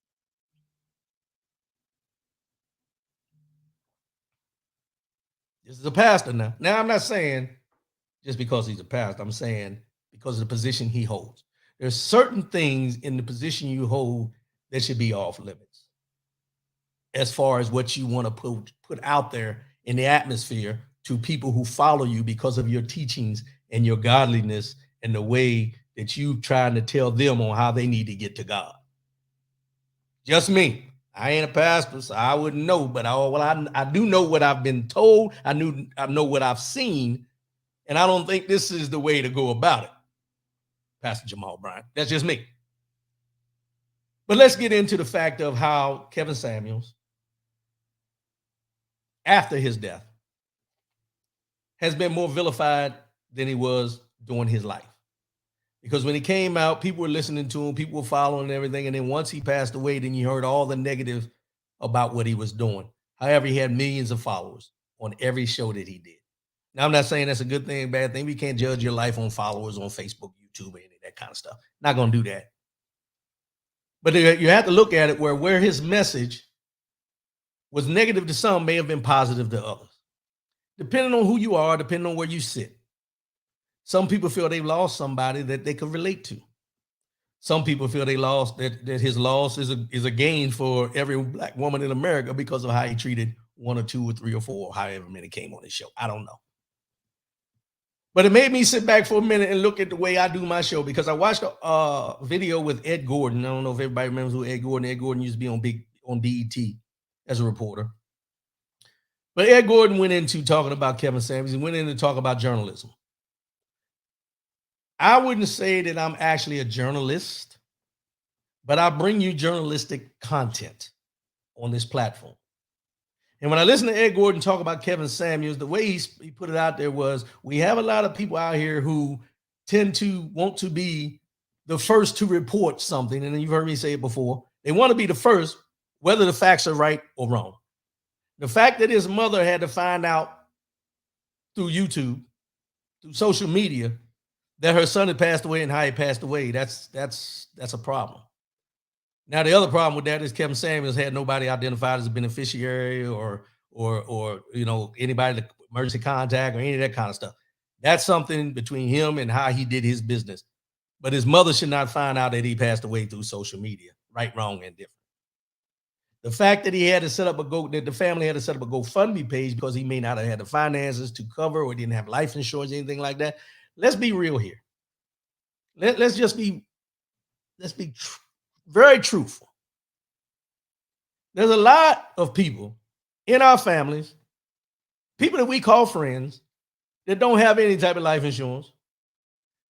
A: This is a pastor now. Now, I'm not saying just because he's a pastor. I'm saying because of the position he holds. There's certain things in the position you hold that should be off limits as far as what you want to put out there in the atmosphere to people who follow you because of your teachings and your godliness and the way that you trying to tell them on how they need to get to God. Just me. I ain't a pastor, so I wouldn't know, but I do know what I've been told. I know what I've seen, and I don't think this is the way to go about it. Pastor Jamal Bryant. That's just me. But let's get into the fact of how Kevin Samuels, after his death, has been more vilified than he was during his life. Because when he came out, people were listening to him, people were following everything. And then once he passed away, then you heard all the negatives about what he was doing. However, he had millions of followers on every show that he did. Now, I'm not saying that's a good thing, bad thing. We can't judge your life on followers on Facebook, YouTube, and any of that kind of stuff. Not going to do that. But you have to look at it where his message was negative to some may have been positive to others. Depending on who you are, depending on where you sit. Some people feel they've lost somebody that they could relate to. Some people feel they lost that his loss is a gain for every black woman in America because of how he treated one or two or three or four, or however many came on his show. I don't know. But it made me sit back for a minute and look at the way I do my show, because I watched a video with Ed Gordon. I don't know if everybody remembers who Ed Gordon. Ed Gordon used to be on BET as a reporter. But Ed Gordon went into talking about Kevin Samuels. He went in to talk about journalism. I wouldn't say that I'm actually a journalist, but I bring you journalistic content on this platform. And when I listen to Ed Gordon talk about Kevin Samuels, the way he put it out there was, we have a lot of people out here who tend to want to be the first to report something. And you've heard me say it before. They want to be the first, whether the facts are right or wrong. The fact that his mother had to find out through YouTube, through social media, that her son had passed away and how he passed away, that's a problem. Now, the other problem with that is Kevin Samuels had nobody identified as a beneficiary or anybody to emergency contact or any of that kind of stuff. That's something between him and how he did his business. But his mother should not find out that he passed away through social media, right, wrong, and different. The fact that he had to set up that the family had to set up a GoFundMe page because he may not have had the finances to cover or didn't have life insurance, anything like that. Let's be real here. Let's be very truthful. There's a lot of people in our families, people that we call friends, that don't have any type of life insurance,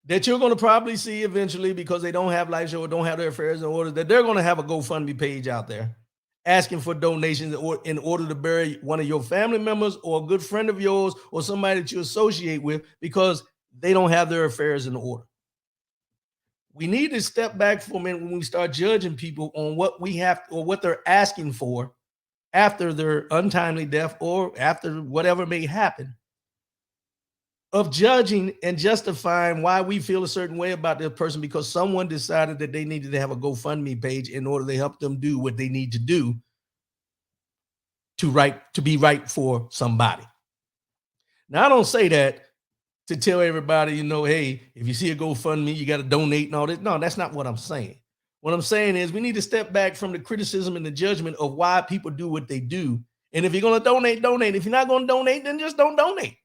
A: that you're going to probably see eventually because they don't have life insurance or don't have their affairs in order, that they're going to have a GoFundMe page out there asking for donations in order to bury one of your family members or a good friend of yours or somebody that you associate with because they don't have their affairs in order. We need to step back for a minute when we start judging people on what we have or what they're asking for after their untimely death or after whatever may happen. of judging and justifying why we feel a certain way about this person because someone decided that they needed to have a GoFundMe page in order to help them do what they need to do to be right for somebody. Now, I don't say that to tell everybody, hey, if you see a GoFundMe, you got to donate and all this. No, that's not what I'm saying. What I'm saying is we need to step back from the criticism and the judgment of why people do what they do. And if you're going to donate, donate. If you're not going to donate, then just don't donate.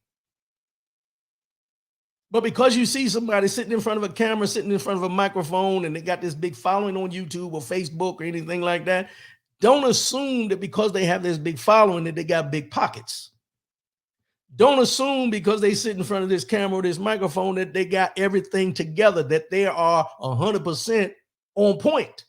A: But because you see somebody sitting in front of a camera, sitting in front of a microphone, and they got this big following on YouTube or Facebook or anything like that, don't assume that because they have this big following that they got big pockets. Don't assume because they sit in front of this camera or this microphone that they got everything together, that they are 100% on point.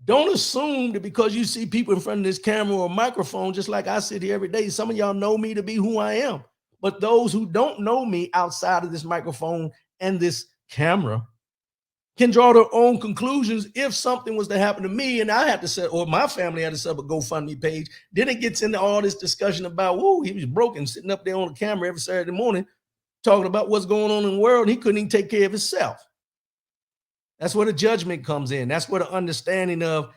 A: Don't assume that because you see people in front of this camera or microphone, just like I sit here every day, some of y'all know me to be who I am. But those who don't know me outside of this microphone and this camera can draw their own conclusions. If something was to happen to me and I had to set, or my family had to set up a GoFundMe page, then it gets into all this discussion about, whoa, he was broken, sitting up there on the camera every Saturday morning, talking about what's going on in the world. And he couldn't even take care of himself. That's where the judgment comes in. That's where the understanding of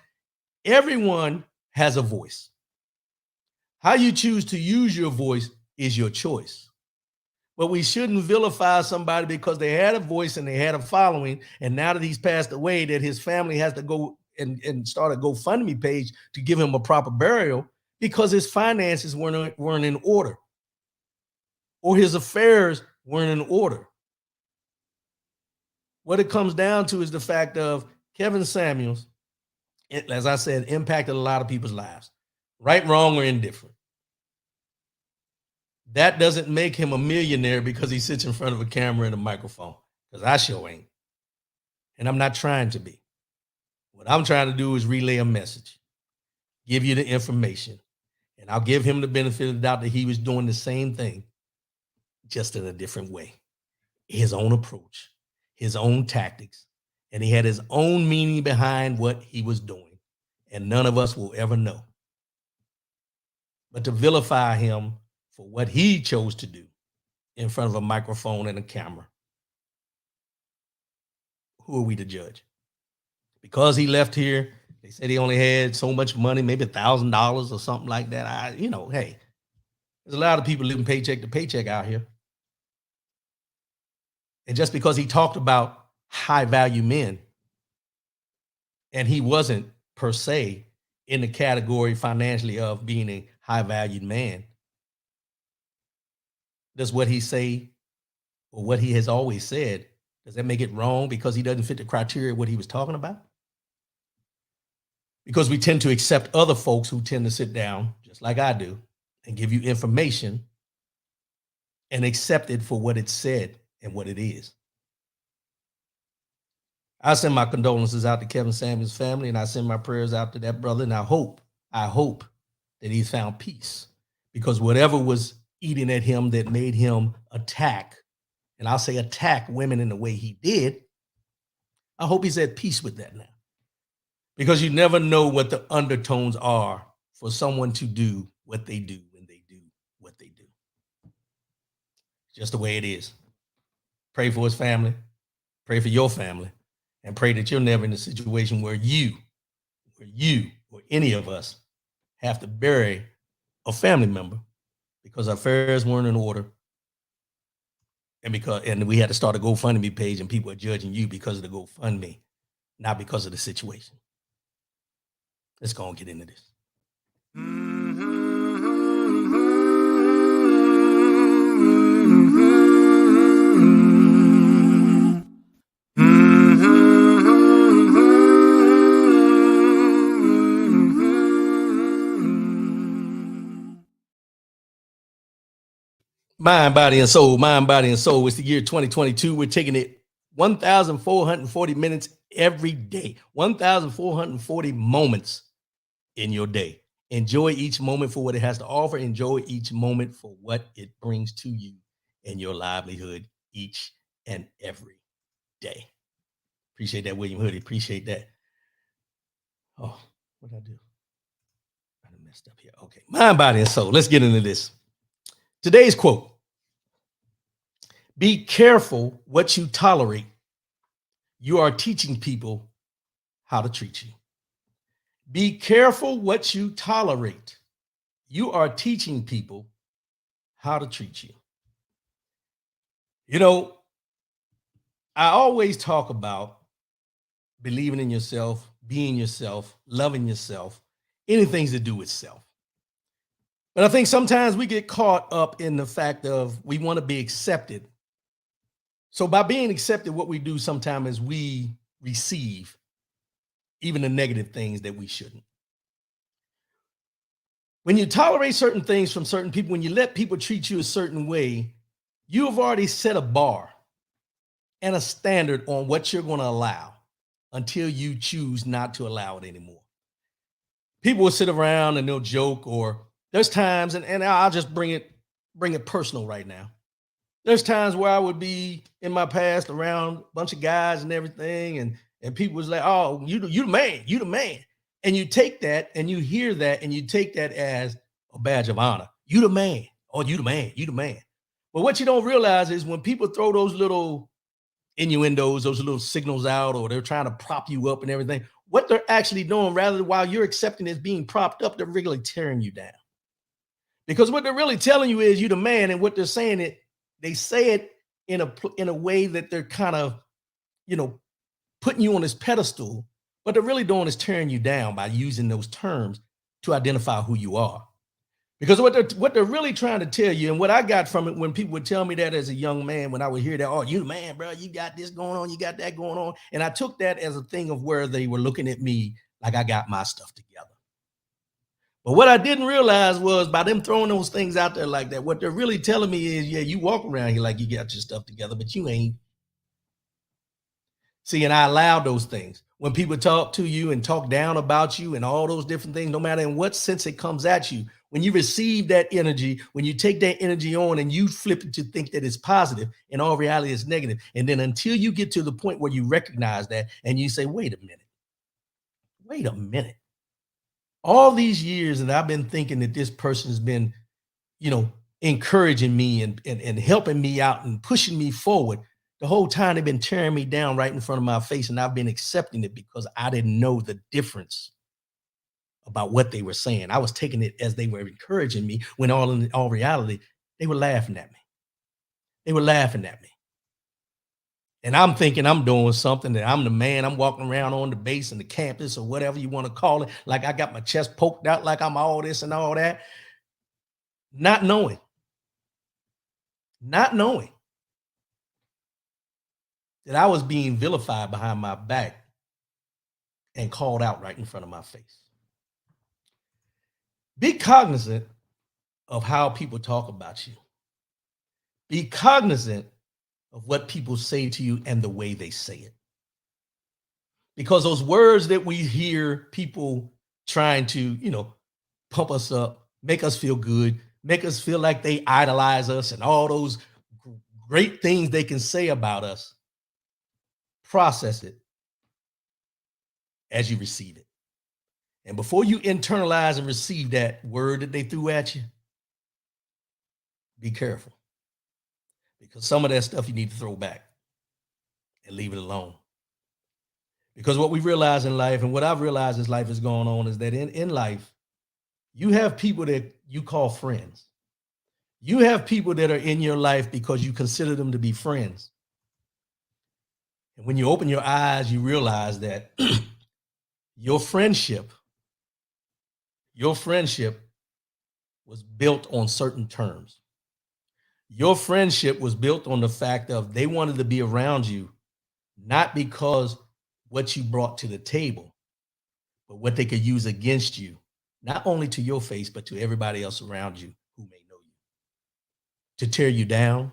A: everyone has a voice. How you choose to use your voice is your choice. But we shouldn't vilify somebody because they had a voice and they had a following. And now that he's passed away, that his family has to go and start a GoFundMe page to give him a proper burial because his finances weren't in order or his affairs weren't in order. What it comes down to is the fact of Kevin Samuels, as I said, impacted a lot of people's lives, right, wrong, or indifferent. That doesn't make him a millionaire because he sits in front of a camera and a microphone, because I sure ain't. And I'm not trying to be. What I'm trying to do is relay a message, give you the information, and I'll give him the benefit of the doubt that he was doing the same thing, just in a different way. His own approach, his own tactics, and he had his own meaning behind what he was doing, and none of us will ever know. But to vilify him for what he chose to do in front of a microphone and a camera, who are we to judge? Because he left here, they said he only had so much money, maybe $1,000 or something like that. Hey, there's a lot of people living paycheck to paycheck out here. And just because he talked about high value men, and he wasn't per se in the category financially of being a high valued man, does what he say or what he has always said, does that make it wrong because he doesn't fit the criteria of what he was talking about? Because we tend to accept other folks who tend to sit down, just like I do, and give you information and accept it for what it said and what it is. I send my condolences out to Kevin Samuels' family, and I send my prayers out to that brother, and I hope that he's found peace, because whatever was eating at him that made him attack, and I'll say attack women in the way he did, I hope he's at peace with that now. Because you never know what the undertones are for someone to do what they do when they do what they do. Just the way it is. Pray for his family, pray for your family, and pray that you're never in a situation where you or any of us have to bury a family member because our affairs weren't in order, and we had to start a GoFundMe page, and people are judging you because of the GoFundMe, not because of the situation. Let's go and get into this. Mind, body, and soul. Mind, body, and soul. It's the year 2022. We're taking it 1,440 minutes every day. 1,440 moments in your day. Enjoy each moment for what it has to offer. Enjoy each moment for what it brings to you and your livelihood each and every day. Appreciate that, William Hoodie. Appreciate that. Oh, what did I do? I messed up here. Okay. Mind, body, and soul. Let's get into this. Today's quote: Be careful what you tolerate. You are teaching people how to treat you. Be careful what you tolerate. You are teaching people how to treat you. You know, I always talk about believing in yourself, being yourself, loving yourself, anything to do with self. But I think sometimes we get caught up in the fact of we want to be accepted. So by being accepted, what we do sometimes is we receive even the negative things that we shouldn't. When you tolerate certain things from certain people, when you let people treat you a certain way, you have already set a bar and a standard on what you're going to allow until you choose not to allow it anymore. People will sit around and they'll joke, or there's times, and I'll just bring it personal right now. There's times where I would be in my past around a bunch of guys and everything, and people was like, "Oh, you the man, you the man," and you take that and you hear that and you take that as a badge of honor. You the man, oh, you the man, you the man. But what you don't realize is when people throw those little innuendos, those little signals out, or they're trying to prop you up and everything, what they're actually doing, rather than while you're accepting as being propped up, they're really tearing you down. Because what they're really telling you is you the man, and what they're saying it, they say it in a way that they're kind of, you know, putting you on this pedestal, but they're really doing is tearing you down by using those terms to identify who you are. Because what they're really trying to tell you, and what I got from it when people would tell me that as a young man, when I would hear that, "Oh, you the man, bro, you got this going on, you got that going on," and I took that as a thing of where they were looking at me like I got my stuff together. But what I didn't realize was by them throwing those things out there like that, what they're really telling me is, yeah, you walk around here like you got your stuff together, but you ain't. See, and I allow those things. When people talk to you and talk down about you and all those different things, no matter in what sense it comes at you, when you receive that energy, when you take that energy on and you flip it to think that it's positive, in all reality, it's negative. And then until you get to the point where you recognize that and you say, wait a minute. All these years that I've been thinking that this person has been, you know, encouraging me and helping me out and pushing me forward. The whole time they've been tearing me down right in front of my face, and I've been accepting it because I didn't know the difference about what they were saying. I was taking it as they were encouraging me when in all reality, they were laughing at me. They were laughing at me. And I'm thinking I'm doing something, that I'm the man. I'm walking around on the base and the campus or whatever you want to call it. Like I got my chest poked out like I'm all this and all that. Not knowing, not knowing that I was being vilified behind my back and called out right in front of my face. Be cognizant of how people talk about you. Be cognizant of what people say to you and the way they say it. Because those words that we hear people trying to, you know, pump us up, make us feel good, make us feel like they idolize us and all those great things they can say about us, process it as you receive it. And before you internalize and receive that word that they threw at you, be careful. Because some of that stuff you need to throw back and leave it alone. Because what we realize in life, and what I've realized as life is going on, is that in life, you have people that you call friends. You have people that are in your life because you consider them to be friends. And when you open your eyes, you realize that your friendship was built on certain terms. Your friendship was built on the fact of they wanted to be around you, not because what you brought to the table, but what they could use against you, not only to your face, but to everybody else around you who may know you, to tear you down.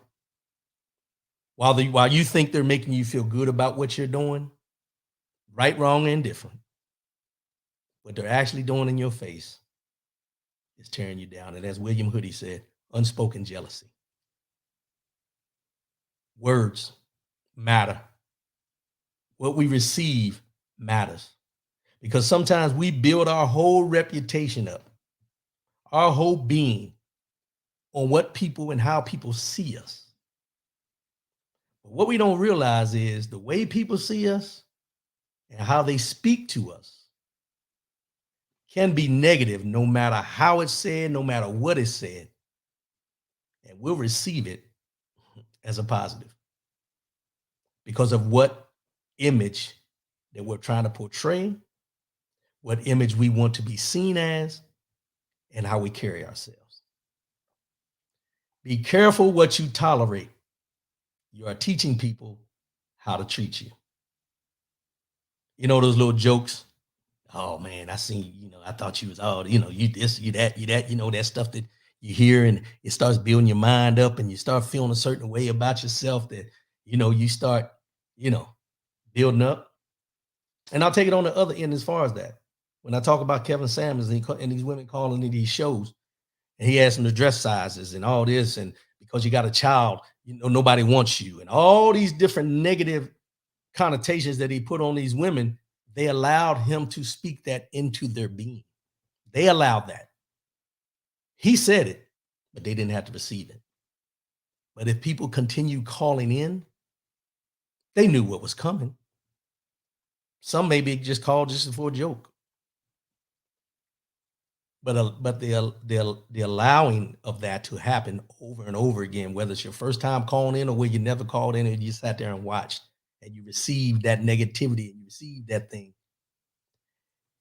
A: While you think they're making you feel good about what you're doing, right, wrong, and indifferent, what they're actually doing in your face is tearing you down. And as William Hoodie said, unspoken jealousy. Words matter. What we receive matters. Because sometimes we build our whole reputation up, our whole being on what people and how people see us. But what we don't realize is the way people see us and how they speak to us can be negative no matter how it's said, no matter what is said, and we'll receive it as a positive because of what image that we're trying to portray, what image we want to be seen as, and how we carry ourselves. Be careful what you tolerate. You are teaching people how to treat you. You know those little jokes? Oh man, I seen, I thought you was all, you this, you that, that stuff that you hear and it starts building your mind up and you start feeling a certain way about yourself that, you start, you know, building up. And I'll take it on the other end as far as that. When I talk about Kevin Samuels and these women calling in these shows, and he asked them the dress sizes and all this, and because you got a child, nobody wants you, and all these different negative connotations that he put on these women, they allowed him to speak that into their being. They allowed that. He said it, but they didn't have to receive it. But if people continue calling in, they knew what was coming. Some maybe just called just for a joke. But the allowing of that to happen over and over again, whether it's your first time calling in or where you never called in and you sat there and watched and you received that negativity and you received that thing,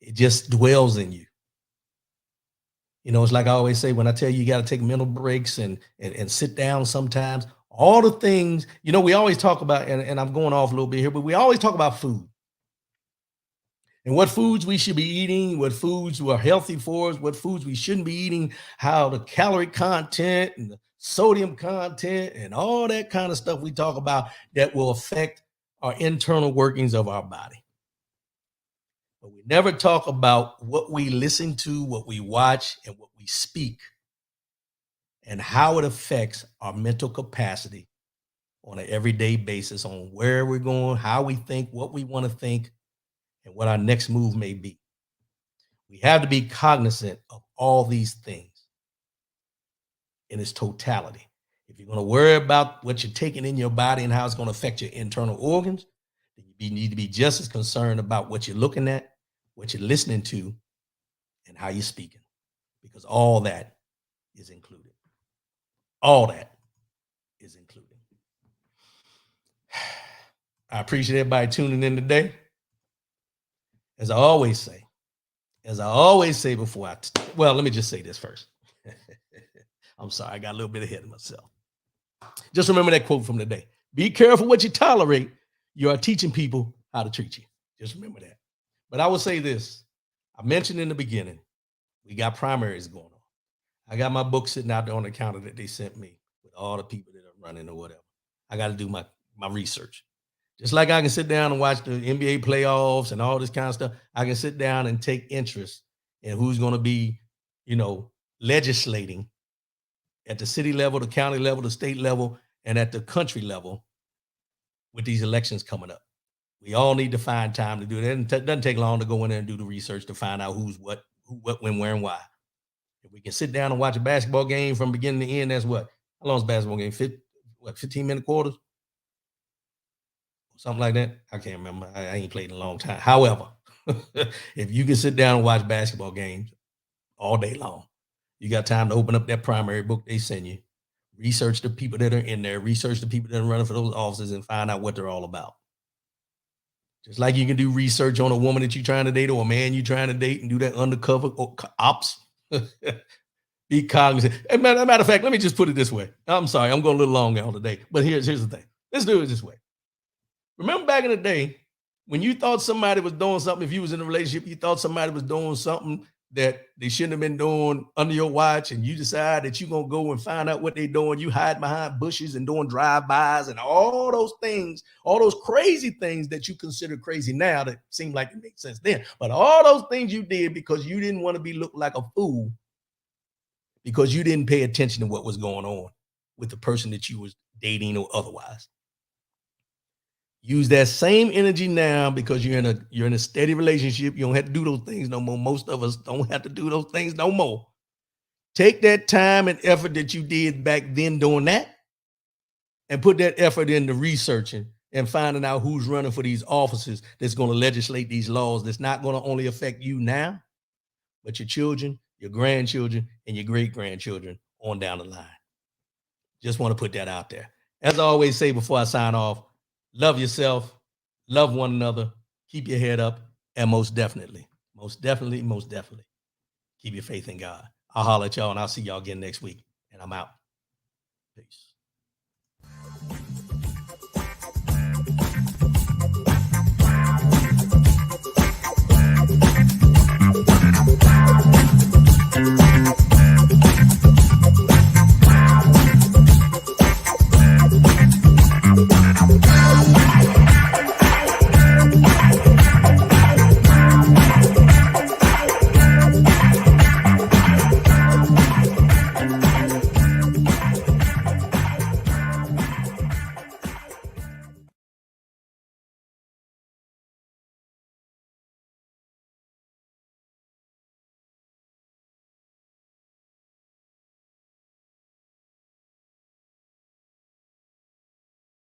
A: it just dwells in you. It's like I always say, when I tell you, you got to take mental breaks and sit down sometimes, all the things, we always talk about, and I'm going off a little bit here, but we always talk about food. And what foods we should be eating, what foods are healthy for us, what foods we shouldn't be eating, how the calorie content and the sodium content and all that kind of stuff we talk about that will affect our internal workings of our body. But we never talk about what we listen to, what we watch, and what we speak, and how it affects our mental capacity on an everyday basis on where we're going, how we think, what we want to think, and what our next move may be. We have to be cognizant of all these things in its totality. If you're going to worry about what you're taking in your body and how it's going to affect your internal organs, then you need to be just as concerned about what you're looking at, what you're listening to, and how you're speaking, because all that is included. All that is included. I appreciate everybody tuning in today. As I always say before let me just say this first. I'm sorry, I got a little bit ahead of myself. Just remember that quote from the day. Be careful what you tolerate. You are teaching people how to treat you. Just remember that. But I will say this. I mentioned in the beginning, we got primaries going on. I got my book sitting out there on the counter that they sent me with all the people that are running or whatever. I got to do my research. Just like I can sit down and watch the NBA playoffs and all this kind of stuff, I can sit down and take interest in who's going to be, legislating at the city level, the county level, the state level, and at the country level with these elections coming up. We all need to find time to do that. And it doesn't take long to go in there and do the research to find out who's what, who, what, when, where, and why. If we can sit down and watch a basketball game from beginning to end, that's what? How long is a basketball game? 15-minute quarters? Something like that. I can't remember. I ain't played in a long time. However, if you can sit down and watch basketball games all day long, you got time to open up that primary book they send you, research the people that are in there, research the people that are running for those offices, and find out what they're all about. Just like you can do research on a woman that you're trying to date or a man you're trying to date and do that undercover ops. Be cognizant. As a matter of fact, let me just put it this way. I'm sorry, I'm going a little long on today, but here's the thing. Let's do it this way. Remember back in the day when you thought somebody was doing something, if you was in a relationship, you thought somebody was doing something that they shouldn't have been doing under your watch, and you decide that you're going to go and find out what they're doing. You hide behind bushes and doing drive-bys and all those things, all those crazy things that you consider crazy now that seem like it makes sense then. But all those things you did because you didn't want to be looked like a fool, because you didn't pay attention to what was going on with the person that you was dating or otherwise. Use that same energy now because you're in a steady relationship. You don't have to do those things no more. Most of us don't have to do those things no more. Take that time and effort that you did back then doing that and put that effort into researching and finding out who's running for these offices that's going to legislate these laws that's not going to only affect you now, but your children, your grandchildren, and your great grandchildren on down the line. Just want to put that out there. As I always say before I sign off, love yourself, love one another, keep your head up, and most definitely, keep your faith in God. I'll holler at y'all and I'll see y'all again next week. And I'm out. Peace.